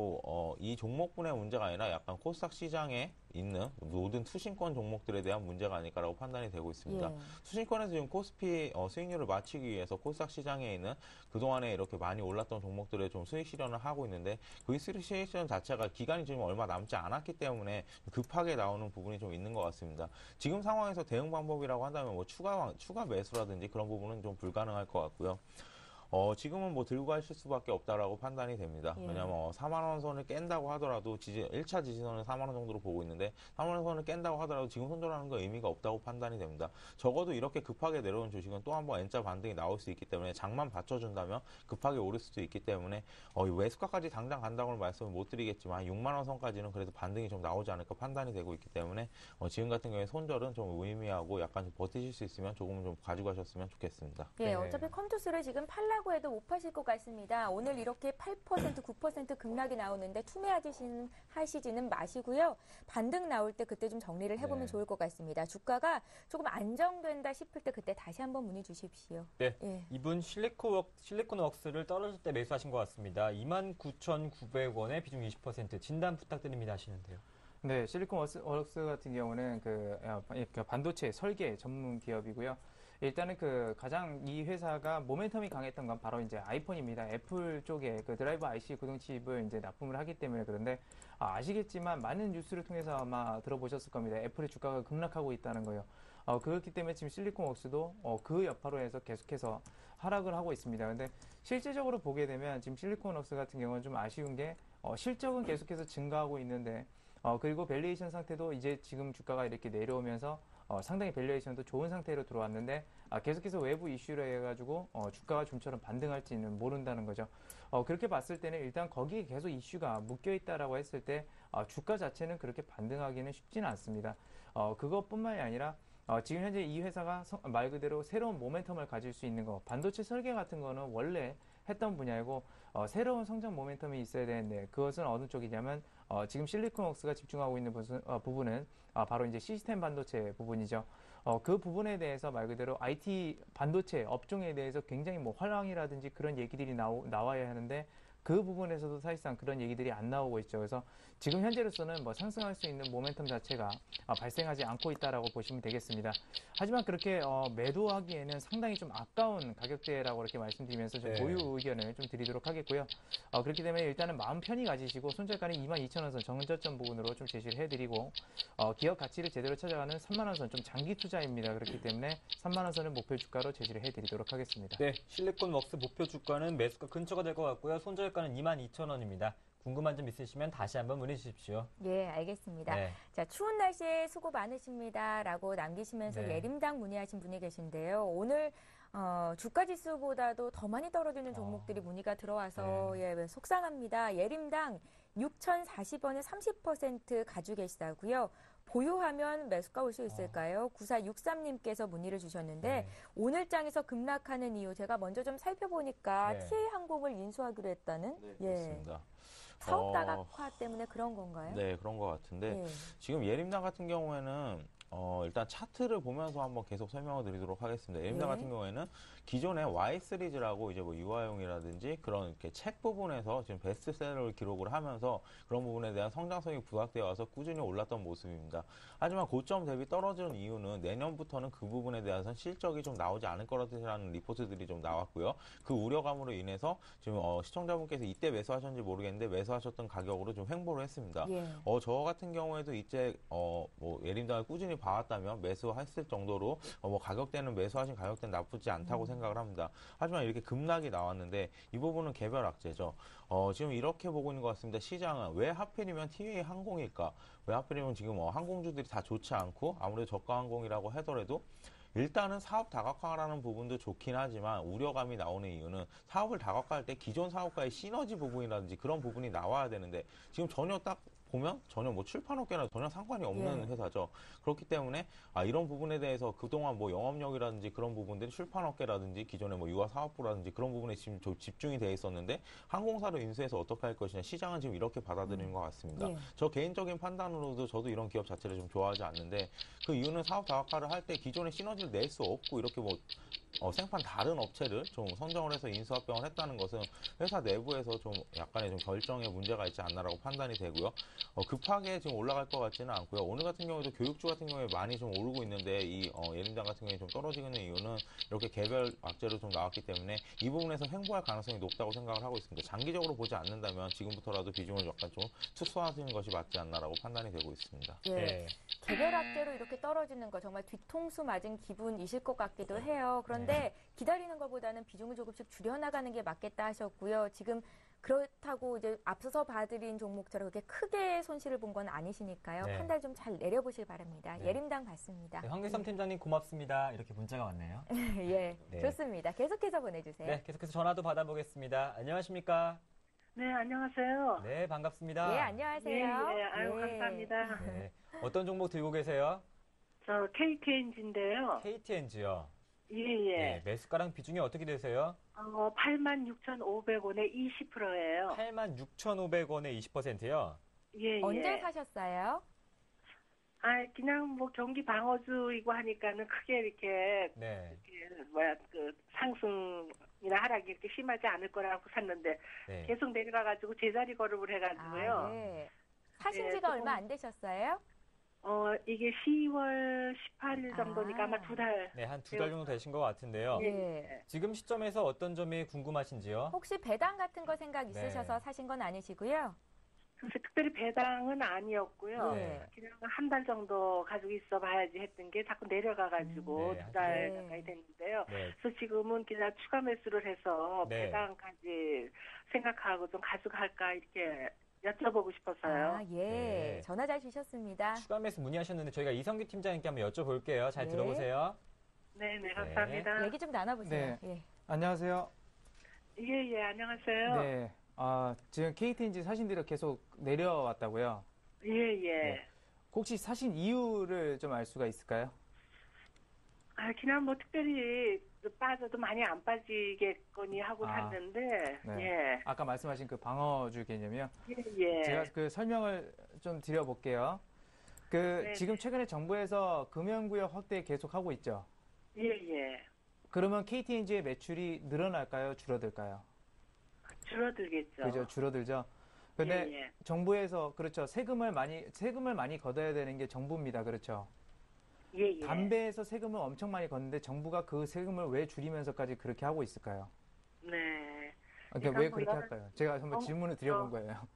이 종목분의 문제가 아니라 약간 코스닥 시장에 있는 모든 투신권 종목들에 대한 문제가 아닐까라고 판단이 되고 있습니다.
예.
투신권에서 지금 코스피 수익률을 맞추기 위해서 코스닥 시장에 있는 그동안에 이렇게 많이 올랐던 종목들에 좀 수익 실현을 하고 있는데 그 수익 실현 자체가 기간이 지금 얼마 남지 않았기 때문에 급하게 나오는 부분이 좀 있는 것 같습니다. 지금 상황에서 대응 방법이라고 한다면 뭐 추가 매수라든지 그런 부분은 좀 불가능할 것 같고요. 지금은 뭐 들고 가실 수밖에 없다라고 판단이 됩니다.
예.
왜냐면 4만 원 선을 깬다고 하더라도 1차 지지선은 4만 원 정도로 보고 있는데 4만 원 선을 깬다고 하더라도 지금 손절하는 건 의미가 없다고 판단이 됩니다. 적어도 이렇게 급하게 내려온 주식은 또 한번 N자 반등이 나올 수 있기 때문에 장만 받쳐준다면 급하게 오를 수도 있기 때문에 매수가까지 당장 간다고는 말씀을 못 드리겠지만 6만 원 선까지는 그래도 반등이 좀 나오지 않을까 판단이 되고 있기 때문에 지금 같은 경우에 손절은 좀 의미하고 약간 좀 버티실 수 있으면 조금 좀 가져가셨으면 좋겠습니다.
예,
네.
어차피 컴투스를 지금 팔라고 해도 못 파실 것 같습니다. 오늘 이렇게 8%, 9% 급락이 나오는데 투매하시지는 마시고요. 반등 나올 때 그때 좀 정리를 해보면
네.
좋을 것 같습니다. 주가가 조금 안정된다 싶을 때 그때 다시 한번 문의 주십시오.
네,
예.
이분 실리콘웍스를 떨어질 때 매수하신 것 같습니다. 29,900원에 비중 20% 진단 부탁드립니다 하시는데요.
네, 실리콘웍스 같은 경우는 반도체 설계 전문 기업이고요. 일단은 가장 이 회사가 모멘텀이 강했던 건 바로 이제 아이폰입니다. 애플 쪽에 드라이버 IC 구동칩을 이제 납품을 하기 때문에 그런데 아시겠지만 많은 뉴스를 통해서 아마 들어보셨을 겁니다. 애플의 주가가 급락하고 있다는 거예요. 그렇기 때문에 지금 실리콘웍스도 그 여파로 해서 계속해서 하락을 하고 있습니다. 근데 실제적으로 보게 되면 지금 실리콘웍스 같은 경우는 좀 아쉬운 게 실적은 계속해서 증가하고 있는데 그리고 밸류에이션 상태도 이제 지금 주가가 이렇게 내려오면서 상당히 밸류에이션도 좋은 상태로 들어왔는데 계속해서 외부 이슈로 해가지고 주가가 좀처럼 반등할지는 모른다는 거죠. 그렇게 봤을 때는 일단 거기에 계속 이슈가 묶여 있다라고 했을 때 주가 자체는 그렇게 반등하기는 쉽지는 않습니다. 그것뿐만이 아니라 지금 현재 이 회사가 말 그대로 새로운 모멘텀을 가질 수 있는 거, 반도체 설계 같은 거는 원래 했던 분야이고 새로운 성장 모멘텀이 있어야 되는데 그것은 어느 쪽이냐면 지금 실리콘웍스가 집중하고 있는 부분은 바로 이제 시스템 반도체 부분이죠. 그 부분에 대해서 말 그대로 IT 반도체 업종에 대해서 굉장히 뭐 화랑이라든지 그런 얘기들이 나와야 하는데 그 부분에서도 사실상 그런 얘기들이 안 나오고 있죠. 그래서 지금 현재로서는 뭐 상승할 수 있는 모멘텀 자체가 발생하지 않고 있다라고 보시면 되겠습니다. 하지만 그렇게 매도하기에는 상당히 좀 아까운 가격대라고 이렇게 말씀드리면서 좀
네.
보유 의견을 좀 드리도록 하겠고요. 그렇기 때문에 일단은 마음 편히 가지시고 손절가는 22,000원 선 정저점 부분으로 좀 제시를 해드리고 기업 가치를 제대로 찾아가는 3만원 선 좀 장기 투자입니다. 그렇기 때문에 3만원 선을 목표 주가로 제시를 해드리도록 하겠습니다.
네, 실리콘 웍스 목표 주가는 매수가 근처가 될 것 같고요. 손절가는 22,000원입니다. 궁금한 점 있으시면 다시 한번 문의 주십시오.
예, 알겠습니다.
네.
자, 추운 날씨에 수고 많으십니다. 라고 남기시면서
네.
예림당 문의하신 분이 계신데요. 오늘 주가 지수보다도 더 많이 떨어지는 종목들이 문의가 들어와서 예, 속상합니다. 예림당 6,040원에 30% 가지고 계시다고요. 보유하면 매수가 올 수 있을까요? 9463님께서 문의를 주셨는데
네.
오늘 장에서 급락하는 이유 제가 먼저 좀 살펴보니까
네.
TA항공을 인수하기로 했다는
그렇습니다.
사업 다각화 때문에 그런 건가요?
네, 그런 것 같은데
예.
지금 예림당 같은 경우에는 일단 차트를 보면서 한번 계속 설명을 드리도록 하겠습니다. 예림당
네.
같은 경우에는 기존에 Y 시리즈라고 이제 뭐 유아용이라든지 그런 이렇게 책 부분에서 지금 베스트셀러를 기록을 하면서 그런 부분에 대한 성장성이 부각되어 와서 꾸준히 올랐던 모습입니다. 하지만 고점 대비 떨어지는 이유는 내년부터는 그 부분에 대해서는 실적이 좀 나오지 않을 거라는 리포트들이 좀 나왔고요. 그 우려감으로 인해서 지금 시청자분께서 이때 매수하셨는지 모르겠는데 매수하셨던 가격으로 좀 횡보를 했습니다.
예.
저 같은 경우에도 이제 뭐 예림당을 꾸준히 봐왔다면 매수했을 정도로 뭐 가격대는 매수하신 가격대는 나쁘지 않다고 생각을 합니다. 하지만 이렇게 급락이 나왔는데 이 부분은 개별 악재죠. 지금 이렇게 보고 있는 것 같습니다. 시장은 왜 하필이면 TA 항공일까? 왜 하필이면 지금 항공주들이 다 좋지 않고 아무래도 저가 항공이라고 하더라도 일단은 사업 다각화라는 부분도 좋긴 하지만 우려감이 나오는 이유는 사업을 다각화할 때 기존 사업과의 시너지 부분이라든지 그런 부분이 나와야 되는데 지금 전혀 딱 보면 전혀 뭐 출판업계나 전혀 상관이 없는 회사죠. 그렇기 때문에 이런 부분에 대해서 그동안 뭐 영업력이라든지 그런 부분들이 출판업계라든지 기존에 뭐 유아사업부라든지 그런 부분에 지금 집중이 돼 있었는데 항공사를 인수해서 어떻게 할 것이냐 시장은 지금 이렇게 받아들이는 것 같습니다.
예.
저 개인적인 판단으로도 저도 이런 기업 자체를 좀 좋아하지 않는데 그 이유는 사업 다각화를 할 때 기존의 시너지를 낼 수 없고 이렇게 뭐 생판 다른 업체를 좀 선정을 해서 인수합병을 했다는 것은 회사 내부에서 좀 약간의 좀 결정에 문제가 있지 않나라고 판단이 되고요. 급하게 지금 올라갈 것 같지는 않고요. 오늘 같은 경우에도 교육주 같은 경우에 많이 좀 오르고 있는데 이 예림당 같은 경우에 좀 떨어지고 있는 이유는 이렇게 개별 악재로 좀 나왔기 때문에 이 부분에서 횡보할 가능성이 높다고 생각을 하고 있습니다. 장기적으로 보지 않는다면 지금부터라도 비중을 약간 좀 축소하시는 것이 맞지 않나라고 판단이 되고 있습니다.
예.
네.
개별 악재로 이렇게 떨어지는 거 정말 뒤통수 맞은 기분이실 것 같기도 해요. 그런데 기다리는 것보다는 비중을 조금씩 줄여나가는 게 맞겠다 하셨고요. 지금 그렇다고 이제 앞서서 봐드린 종목처럼 그렇게 크게 손실을 본 건 아니시니까요.
네.
판단 좀 잘 내려보시기 바랍니다.
네.
예림당 봤습니다.
네, 황기삼 팀장님 고맙습니다. 이렇게 문자가 왔네요.
예,
네.
좋습니다. 계속해서 보내주세요.
네, 계속해서 전화도 받아보겠습니다. 안녕하십니까?
네, 안녕하세요.
네, 반갑습니다.
예, 안녕하세요.
예, 아유,
예.
감사합니다.
네, 어떤 종목 들고 계세요?
저 KTNG인데요.
KTNG요.
예, 예.
네, 매수가랑 비중이 어떻게 되세요?
86,500원에 20%예요.
86,500원에 20%요.
예, 예.
언제 사셨어요?
그냥 뭐 경기 방어주이고 하니까는 크게 이렇게
네.
상승이나 하락이 이렇게 심하지 않을 거라고 샀는데
네.
계속 내려가가지고 제자리 걸음을 해가지고요.
예. 사신
예,
지가
조금-
얼마 안 되셨어요?
이게 10월 18일 정도니까 아마 2달.
네, 한 2달 정도 되신 것 같은데요.
예.
지금 시점에서 어떤 점이 궁금하신지요?
혹시 배당 같은 거 생각
네.
있으셔서 사신 건 아니시고요?
그래서 특별히 배당은 아니었고요.
네.
그냥 한 달 정도 가지고 있어 봐야지 했던 게 자꾸 내려가가지고
네,
2달
네.
가까이 됐는데요.
네.
그래서 지금은 그냥 추가 매수를 해서
네.
배당까지 생각하고 좀 가져갈까 이렇게 여쭤보고 싶어서요.
아, 예.
네.
전화 잘 주셨습니다.
추가 매수 문의하셨는데 저희가 이성규 팀장님께 한번 여쭤볼게요. 잘
네.
들어보세요.
네, 감사합니다.
얘기 좀 나눠보세요.
네.
예.
안녕하세요.
예, 안녕하세요.
네. 지금 KTNG 사신 뒤로 계속 내려왔다고요?
예.
네. 혹시 사신 이유를 좀 알 수가 있을까요?
그냥 뭐 특별히 빠져도 많이 안 빠지겠거니 하고
아,
샀는데,
네. 아까 말씀하신 그 방어주 개념이요?
예.
제가 그 설명을 좀 드려볼게요.
네.
지금 최근에 정부에서 금연구역 확대 계속하고 있죠?
예.
그러면 KTNG의 매출이 늘어날까요? 줄어들까요?
줄어들겠죠.
그죠? 줄어들죠. 근데
예, 예.
정부에서 그렇죠. 세금을 많이 걷어야 되는 게 정부입니다. 그렇죠.
예, 예.
담배에서 세금을 엄청 많이 걷는데 정부가 그 세금을 왜 줄이면서까지 그렇게 하고 있을까요?
네.
그러니까 왜 그렇게 할까요? 제가 한번 질문을 드려본
어.
거예요.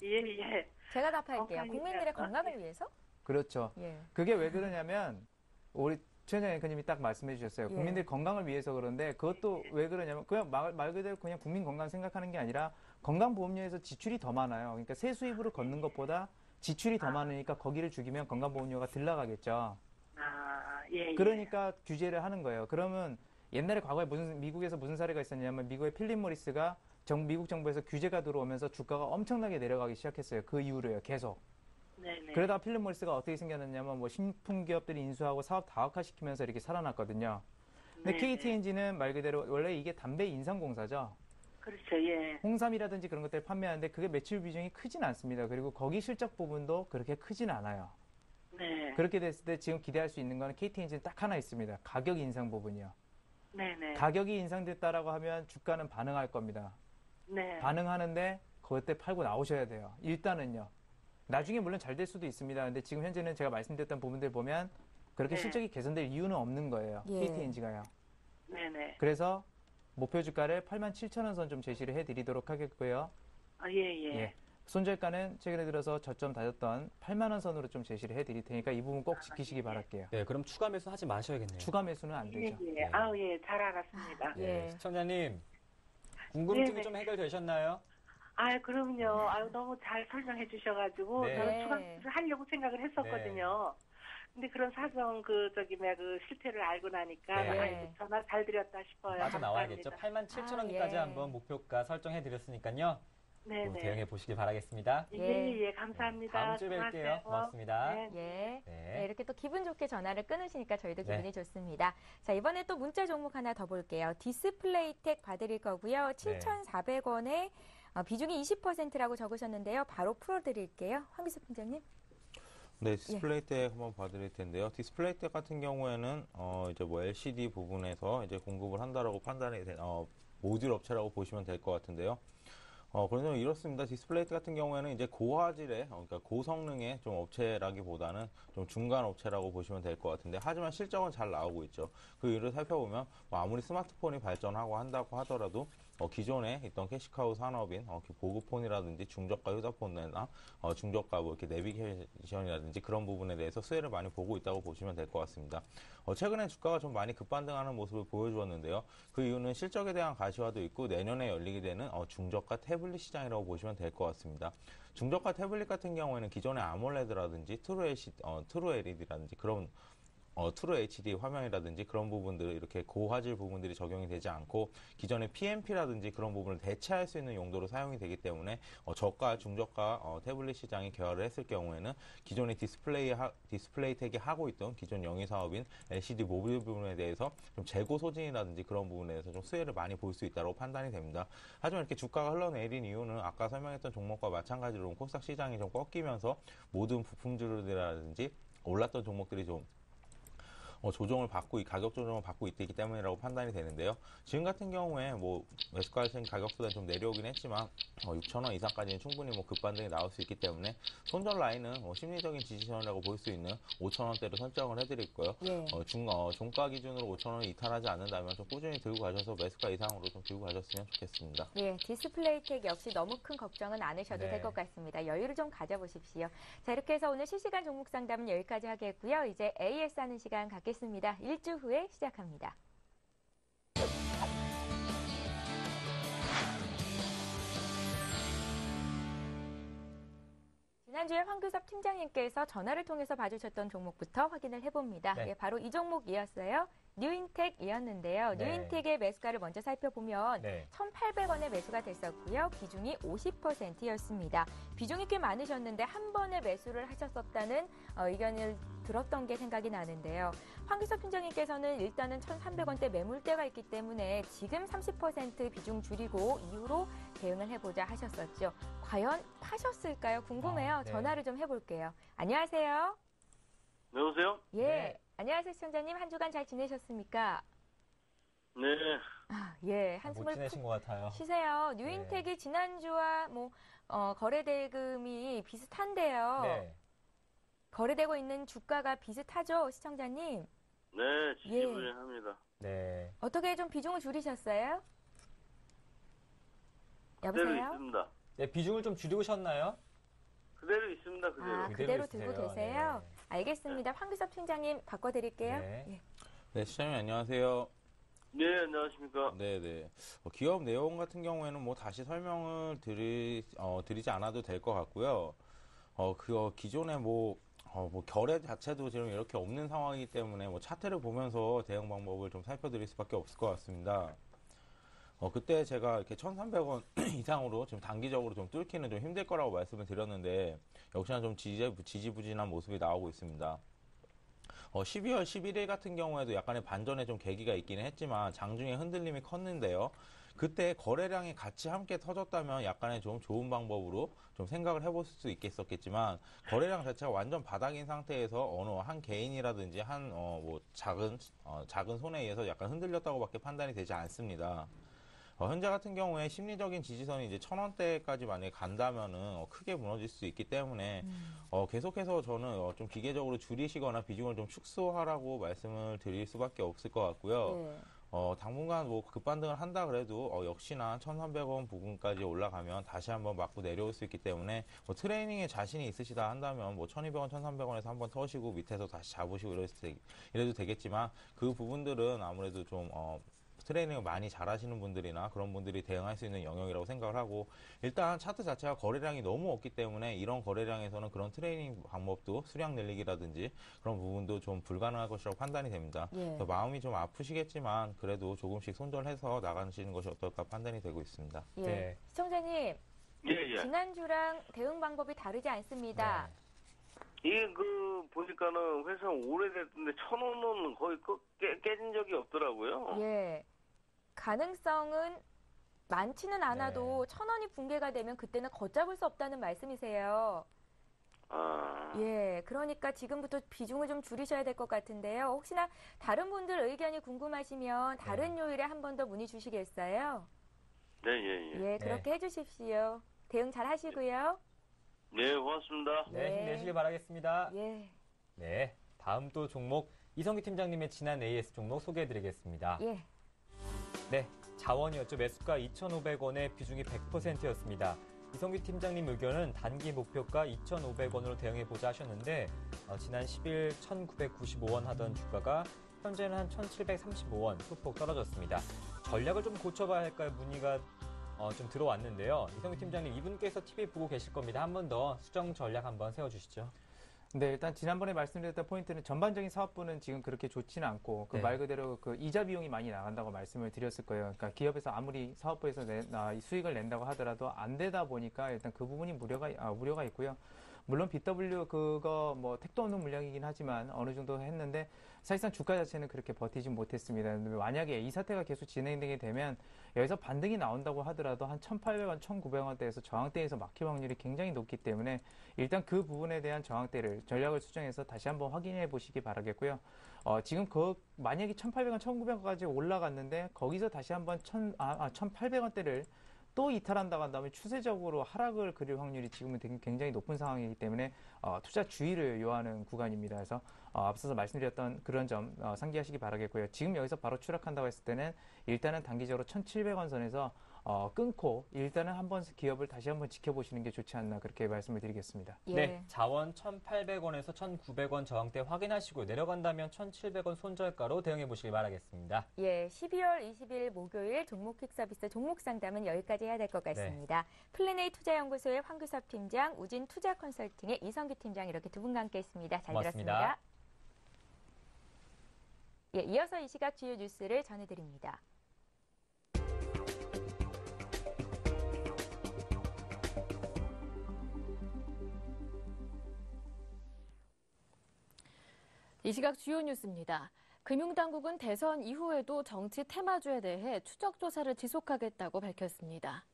예, 예.
제가 답할게요.
건강이
국민들의
돼요.
건강을 위해서?
그렇죠.
예.
그게 왜 그러냐면 우리 최현정 앵커님이 딱 말씀해 주셨어요.
예.
국민들 건강을 위해서 그런데 그것도 왜 그러냐면 그냥 말 그대로 그냥 국민 건강 생각하는 게 아니라 건강보험료에서 지출이 더 많아요. 그러니까 세수입으로 걷는 것보다 지출이 더 많으니까 거기를 죽이면 건강보험료가 덜 나가겠죠.
아, 예, 예.
그러니까 규제를 하는 거예요. 그러면 옛날에 과거에 미국에서 무슨 사례가 있었냐면 미국의 필립 모리스가 미국 정부에서 규제가 들어오면서 주가가 엄청나게 내려가기 시작했어요. 그 이후로요. 계속.
네네.
그러다가 필립 모리스가 어떻게 생겼냐면 뭐 신품 기업들이 인수하고 사업 다각화시키면서 이렇게 살아났거든요. 근데
네네.
KT&G는 말 그대로 원래 이게 담배 인상공사죠.
그렇죠, 예.
홍삼이라든지 그런 것들을 판매하는데 그게 매출 비중이 크진 않습니다. 그리고 거기 실적 부분도 그렇게 크진 않아요.
네.
그렇게 됐을 때 지금 기대할 수 있는 거는 KT&G는 딱 하나 있습니다. 가격 인상 부분이요.
네네.
가격이 인상됐다라고 하면 주가는 반응할 겁니다.
네.
반응하는데 그때 팔고 나오셔야 돼요. 일단은요. 나중에 물론 잘 될 수도 있습니다. 근데 지금 현재는 제가 말씀드렸던 부분들 보면 그렇게
네.
실적이 개선될 이유는 없는 거예요.
예.
KT&G가요.
네네.
그래서 목표 주가를 87,000원 선 좀 제시를 해드리도록 하겠고요.
아, 예, 예.
예. 손절가는 최근에 들어서 저점 다졌던 8만 원 선으로 좀 제시를 해드릴 테니까 이 부분 꼭 지키시기 바랄게요.
네, 그럼 추가 매수 하지 마셔야겠네요.
추가 매수는 안
예,
되죠.
예.
네.
아우, 예. 잘 알았습니다.
예.
시청자님, 궁금증이
네네.
좀 해결되셨나요?
아, 그럼요. 아유, 너무 잘 설명해 주셔가지고,
네.
저는 추가를 하려고 생각을 했었거든요. 근데 그런 사정, 실태를 알고 나니까,
네.
아이고, 전화 잘 드렸다 싶어요.
빠져나와야겠죠.
감사합니다.
87,000원까지
예.
한번 목표가 설정해드렸으니까요.
네네.
대응해 보시길 바라겠습니다.
예, 예, 감사합니다.
다음 주에 뵐게요.
수고하세요.
고맙습니다.
네.
예.
네.
네, 이렇게 또 기분 좋게 전화를 끊으시니까 저희도
네.
기분이 좋습니다. 자, 이번에 또 문자 종목 하나 더 볼게요. 디스플레이텍 봐드릴 거고요. 7,400원에 비중이 20%라고 적으셨는데요. 바로 풀어드릴게요. 황기수 팀장님.
네, 디스플레이텍 한번 봐드릴 텐데요. 디스플레이텍 같은 경우에는 이제 뭐 LCD 부분에서 이제 공급을 한다라고 판단이 된 모듈 업체라고 보시면 될 것 같은데요. 그러면 이렇습니다. 디스플레이텍 같은 경우에는 이제 고화질의, 그러니까 고성능의 좀 업체라기보다는 좀 중간 업체라고 보시면 될 것 같은데, 하지만 실적은 잘 나오고 있죠. 그 이유를 살펴보면, 뭐 아무리 스마트폰이 발전하고 한다고 하더라도, 기존에 있던 캐시카우 산업인, 보급폰이라든지 중저가 휴대폰이나, 중저가 뭐 이렇게 내비게이션이라든지 그런 부분에 대해서 수혜를 많이 보고 있다고 보시면 될 것 같습니다. 최근에 주가가 좀 많이 급반등하는 모습을 보여주었는데요. 그 이유는 실적에 대한 가시화도 있고 내년에 열리게 되는 중저가 태블릿 시장이라고 보시면 될 것 같습니다. 중저가 태블릿 같은 경우에는 기존의 아몰레드라든지 트루 LED라든지 그런 트루 HD 화면이라든지 그런 부분들 이렇게 고화질 부분들이 적용이 되지 않고 기존의 PMP라든지 그런 부분을 대체할 수 있는 용도로 사용이 되기 때문에 저가, 중저가 태블릿 시장이 개화를 했을 경우에는 기존의 디스플레이텍이 하고 있던 기존 영위 사업인 LCD 모듈 부분에 대해서 좀 재고 소진이라든지 그런 부분에 대해서 좀 수혜를 많이 볼 수 있다고 판단이 됩니다. 하지만 이렇게 주가가 흘러내린 이유는 아까 설명했던 종목과 마찬가지로 코스닥 시장이 좀 꺾이면서 모든 부품주들이라든지 올랐던 종목들이 좀 조정을 받고 가격 조정을 받고 있기 때문이라고 판단이 되는데요. 지금 같은 경우에 뭐 매수가하신 가격보다 좀 내려오긴 했지만 6,000원 이상까지는 충분히 뭐 급반등이 나올 수 있기 때문에 손절 라인은 심리적인 지지선이라고 볼 수 있는 5,000원대로 설정을 해드릴 거예요.
예.
종가 기준으로 5,000원을 이탈하지 않는다면 좀 꾸준히 들고 가셔서 매수가 이상으로 좀 들고 가셨으면 좋겠습니다.
예, 디스플레이텍 역시 너무 큰 걱정은 안 하셔도
네.
될 것 같습니다. 여유를 좀 가져보십시오. 자, 이렇게 해서 오늘 실시간 종목 상담은 여기까지 하겠고요. 이제 AS 하는 시간 갖겠습니다. 일주 후에 시작합니다. 지난주에 황규섭 팀장님께서 전화를 통해서 봐주셨던 종목부터 확인을 해봅니다.
네.
예, 바로 이 종목이었어요. 뉴인텍이었는데요.
네.
뉴인텍의 매수가를 먼저 살펴보면
네.
1,800원에 매수가 됐었고요. 비중이 50%였습니다. 비중이 꽤 많으셨는데 한 번에 매수를 하셨었다는 의견을 들었던 게 생각이 나는데요. 황기섭 팀장님께서는 일단은 1,300원대 매물대가 있기 때문에 지금 30% 비중 줄이고 이후로 대응을 해보자 하셨었죠. 과연 파셨을까요? 궁금해요.
네.
전화를 좀 해볼게요. 안녕하세요.
네, 여보세요?
예.
네.
안녕하세요, 시청자님. 한 주간 잘 지내셨습니까?
네.
예,
못
한숨을
지내신
푹
것 같아요.
쉬세요. 뉴인텍이 지난주와 거래 대금이 비슷한데요.
네.
거래되고 있는 주가가 비슷하죠, 시청자님?
네,
예.
지지부진합니다.
네.
어떻게 좀 비중을 줄이셨어요?
그대로
여보세요?
있습니다.
네, 비중을 좀 줄이셨나요?
그대로 있습니다, 그대로.
그대로
있으세요.
들고 계세요? 알겠습니다. 황규섭 팀장님 바꿔드릴게요.
네.
예.
네, 시장님 안녕하세요.
네, 안녕하십니까.
네네. 기업 내용 같은 경우에는 뭐 다시 설명을 드리지 않아도 될 것 같고요. 기존에 뭐 결의 자체도 지금 이렇게 없는 상황이기 때문에 뭐 차트를 보면서 대응 방법을 좀 살펴드릴 수밖에 없을 것 같습니다. 그때 제가 이렇게 1,300원 이상으로 지금 단기적으로 좀 뚫기는 좀 힘들 거라고 말씀을 드렸는데, 역시나 좀 지지부진한 모습이 나오고 있습니다. 12월 11일 같은 경우에도 약간의 반전에 좀 계기가 있기는 했지만 장중에 흔들림이 컸는데요. 그때 거래량이 같이 함께 터졌다면 약간의 좀 좋은 방법으로 좀 생각을 해볼 수 있겠었겠지만, 거래량 자체가 완전 바닥인 상태에서 어느 한 개인이라든지 작은 손에 의해서 약간 흔들렸다고밖에 판단이 되지 않습니다. 현재 같은 경우에 심리적인 지지선이 이제 1,000원대까지 만약에 간다면은 크게 무너질 수 있기 때문에 계속해서 저는 좀 기계적으로 줄이시거나 비중을 좀 축소하라고 말씀을 드릴 수밖에 없을 것 같고요.
네.
당분간 뭐 급반등을 한다 그래도 역시나 1,300원 부근까지 올라가면 다시 한번 맞고 내려올 수 있기 때문에 트레이닝에 자신이 있으시다 한다면 1,200원, 1,300원에서 한번 터시고 밑에서 다시 잡으시고 이래도 되겠지만, 그 부분들은 아무래도 좀 트레이닝을 많이 잘하시는 분들이나 그런 분들이 대응할 수 있는 영역이라고 생각을 하고, 일단 차트 자체가 거래량이 너무 없기 때문에 이런 거래량에서는 그런 트레이닝 방법도 수량 늘리기라든지 그런 부분도 좀 불가능할 것이라고 판단이 됩니다.
예.
그래서 마음이 좀 아프시겠지만 그래도 조금씩 손절해서 나가시는 것이 어떨까 판단이 되고 있습니다.
예.
네.
시청자님,
예.
지난주랑 대응 방법이 다르지 않습니다.
이게 보니까는 회사 오래됐는데 1,000원은 거의 깨진 적이 없더라고요.
예. 가능성은 많지는 않아도 1,000원이 붕괴가 되면 그때는 걷잡을 수 없다는 말씀이세요. 예, 그러니까 지금부터 비중을 좀 줄이셔야 될 것 같은데요. 혹시나 다른 분들 의견이 궁금하시면 다른 요일에 한 번 더 문의 주시겠어요?
네.
예, 그렇게 해주십시오. 대응 잘 하시고요.
네, 고맙습니다.
네,
네.
힘내시길 바라겠습니다.
예,
네, 다음 또 종목 이성규 팀장님의 지난 AS 종목 소개해드리겠습니다.
예.
네, 자원이었죠. 매수가 2,500원에 비중이 100%였습니다. 이성규 팀장님 의견은 단기 목표가 2,500원으로 대응해보자 하셨는데 지난 10일 1,995원 하던 주가가 현재는 한 1,735원 소폭 떨어졌습니다. 전략을 좀 고쳐봐야 할까요? 문의가 좀 들어왔는데요. 이성규 팀장님, 이분께서 TV 보고 계실 겁니다. 한 번 더 수정 전략 한번 세워주시죠.
네, 일단 지난번에 말씀드렸던 포인트는 전반적인 사업부는 지금 그렇게 좋지는 않고
네.
말 그대로 이자 비용이 많이 나간다고 말씀을 드렸을 거예요. 그러니까 기업에서 아무리 사업부에서 수익을 낸다고 하더라도 안 되다 보니까 일단 그 부분이 우려가 있고요. 물론 BW 그거 택도 없는 물량이긴 하지만 어느 정도 했는데 사실상 주가 자체는 그렇게 버티지 못했습니다. 만약에 이 사태가 계속 진행되게 되면 여기서 반등이 나온다고 하더라도 한 1,800원, 1,900원대에서 저항대에서 막힐 확률이 굉장히 높기 때문에 일단 그 부분에 대한 저항대를 전략을 수정해서 다시 한번 확인해 보시기 바라겠고요. 지금 만약에 1,800원, 1,900원까지 올라갔는데 거기서 다시 한번 1,800원대를 또 이탈한다고 한다면 추세적으로 하락을 그릴 확률이 지금은 굉장히 높은 상황이기 때문에 투자 주의를 요하는 구간입니다. 그래서 앞서서 말씀드렸던 그런 점 상기하시기 바라겠고요. 지금 여기서 바로 추락한다고 했을 때는 일단은 단기적으로 1,700원 선에서 끊고 일단은 한번 기업을 다시 한번 지켜보시는 게 좋지 않나 그렇게 말씀을 드리겠습니다.
예.
네, 자원 1,800원에서 1,900원 저항대 확인하시고 내려간다면 1,700원 손절가로 대응해 보시길 바라겠습니다.
예, 12월 20일 목요일 종목 퀵서비스 종목 상담은 여기까지 해야 될 것 같습니다. 플래네이 투자연구소의 황규섭 팀장, 우진 투자 컨설팅의 이성규 팀장 이렇게 두 분과 함께했습니다. 잘
고맙습니다.
들었습니다. 예, 이어서 이 시각 주요 뉴스를 전해드립니다.
이 시각 주요 뉴스입니다. 금융당국은 대선 이후에도 정치 테마주에 대해 추적 조사를 지속하겠다고 밝혔습니다.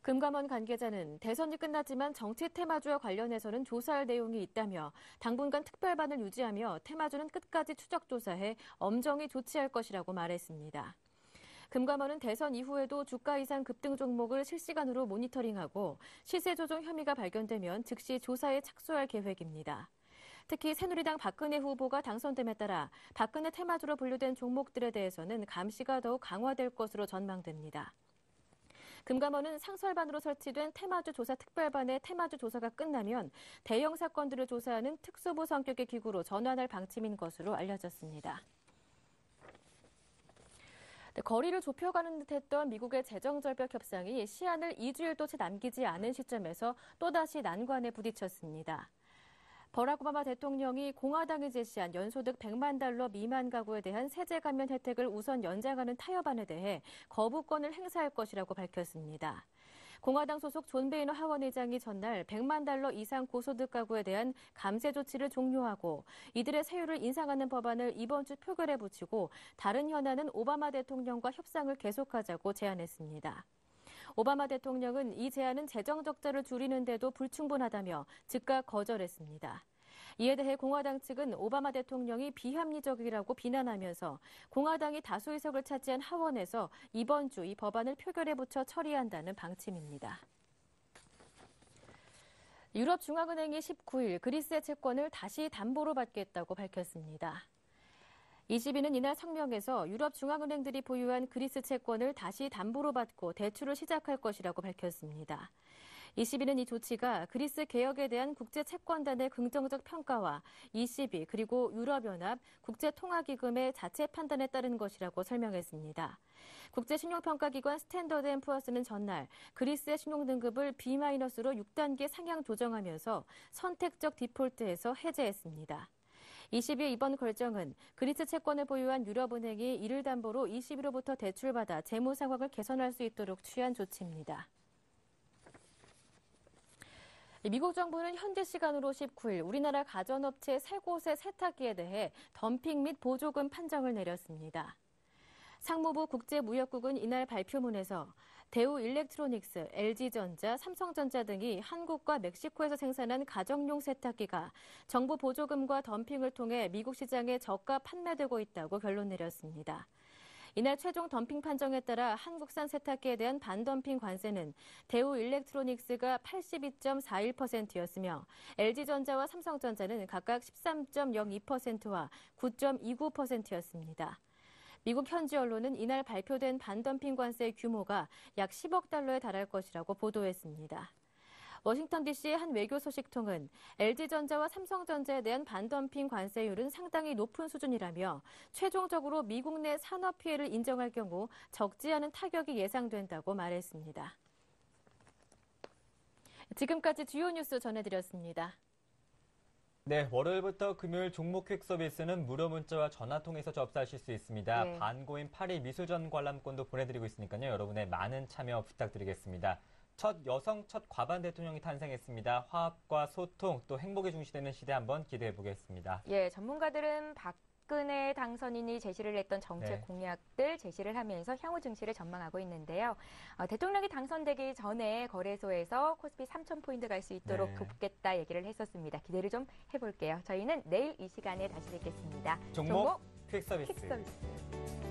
금감원 관계자는 대선이 끝났지만 정치 테마주와 관련해서는 조사할 내용이 있다며 당분간 특별반을 유지하며 테마주는 끝까지 추적 조사해 엄정히 조치할 것이라고 말했습니다. 금감원은 대선 이후에도 주가 이상 급등 종목을 실시간으로 모니터링하고 시세 조정 혐의가 발견되면 즉시 조사에 착수할 계획입니다. 특히 새누리당 박근혜 후보가 당선됨에 따라 박근혜 테마주로 분류된 종목들에 대해서는 감시가 더욱 강화될 것으로 전망됩니다. 금감원은 상설반으로 설치된 테마주 조사 특별반의 테마주 조사가 끝나면 대형 사건들을 조사하는 특수부 성격의 기구로 전환할 방침인 것으로 알려졌습니다. 거리를 좁혀가는 듯했던 미국의 재정절벽 협상이 시한을 2주일도 채 남기지 않은 시점에서 또다시 난관에 부딪혔습니다. 버락 오바마 대통령이 공화당이 제시한 연소득 100만 달러 미만 가구에 대한 세제 감면 혜택을 우선 연장하는 타협안에 대해 거부권을 행사할 것이라고 밝혔습니다. 공화당 소속 존 베이너 하원 의장이 전날 100만 달러 이상 고소득 가구에 대한 감세 조치를 종료하고 이들의 세율을 인상하는 법안을 이번 주 표결에 붙이고 다른 현안은 오바마 대통령과 협상을 계속하자고 제안했습니다. 오바마 대통령은 이 제안은 재정 적자를 줄이는 데도 불충분하다며 즉각 거절했습니다. 이에 대해 공화당 측은 오바마 대통령이 비합리적이라고 비난하면서 공화당이 다수 의석을 차지한 하원에서 이번 주 이 법안을 표결에 붙여 처리한다는 방침입니다. 유럽중앙은행이 19일 그리스의 채권을 다시 담보로 받겠다고 밝혔습니다. ECB는 이날 성명에서 유럽 중앙은행들이 보유한 그리스 채권을 다시 담보로 받고 대출을 시작할 것이라고 밝혔습니다. ECB는 이 조치가 그리스 개혁에 대한 국제채권단의 긍정적 평가와 ECB 그리고 유럽연합 국제통화기금의 자체 판단에 따른 것이라고 설명했습니다. 국제신용평가기관 스탠더드앤푸어스는 전날 그리스의 신용등급을 B-로 6단계 상향 조정하면서 선택적 디폴트에서 해제했습니다. ECB의 이번 결정은 그리스 채권을 보유한 유럽은행이 이를 담보로 ECB로부터 대출받아 재무 상황을 개선할 수 있도록 취한 조치입니다. 미국 정부는 현지 시간으로 19일 우리나라 가전업체 3곳의 세탁기에 대해 덤핑 및 보조금 판정을 내렸습니다. 상무부 국제무역국은 이날 발표문에서 대우 일렉트로닉스, LG전자, 삼성전자 등이 한국과 멕시코에서 생산한 가정용 세탁기가 정부 보조금과 덤핑을 통해 미국 시장에 저가 판매되고 있다고 결론 내렸습니다. 이날 최종 덤핑 판정에 따라 한국산 세탁기에 대한 반덤핑 관세는 대우 일렉트로닉스가 82.41%였으며 LG전자와 삼성전자는 각각 13.02%와 9.29%였습니다. 미국 현지 언론은 이날 발표된 반덤핑 관세의 규모가 약 10억 달러에 달할 것이라고 보도했습니다. 워싱턴 DC의 한 외교 소식통은 LG전자와 삼성전자에 대한 반덤핑 관세율은 상당히 높은 수준이라며 최종적으로 미국 내 산업 피해를 인정할 경우 적지 않은 타격이 예상된다고 말했습니다. 지금까지 주요 뉴스 전해드렸습니다.
네, 월요일부터 금요일 종목 퀵 서비스는 무료 문자와 전화 통해서 접수하실 수 있습니다.
네.
반고인 파리 미술전 관람권도 보내드리고 있으니까요. 여러분의 많은 참여 부탁드리겠습니다. 첫 여성 첫 과반 대통령이 탄생했습니다. 화합과 소통 또 행복이 중시되는 시대 한번 기대해 보겠습니다.
예, 전문가들은 박근혜 당선인이 제시를 했던 정책
네.
공약들 제시를 하면서 향후 증시를 전망하고 있는데요. 대통령이 당선되기 전에 거래소에서 코스피 3,000포인트 갈 수 있도록
네.
돕겠다 얘기를 했었습니다. 기대를 좀 해볼게요. 저희는 내일 이 시간에 다시 뵙겠습니다.
종목 퀵 서비스.
퀵 서비스.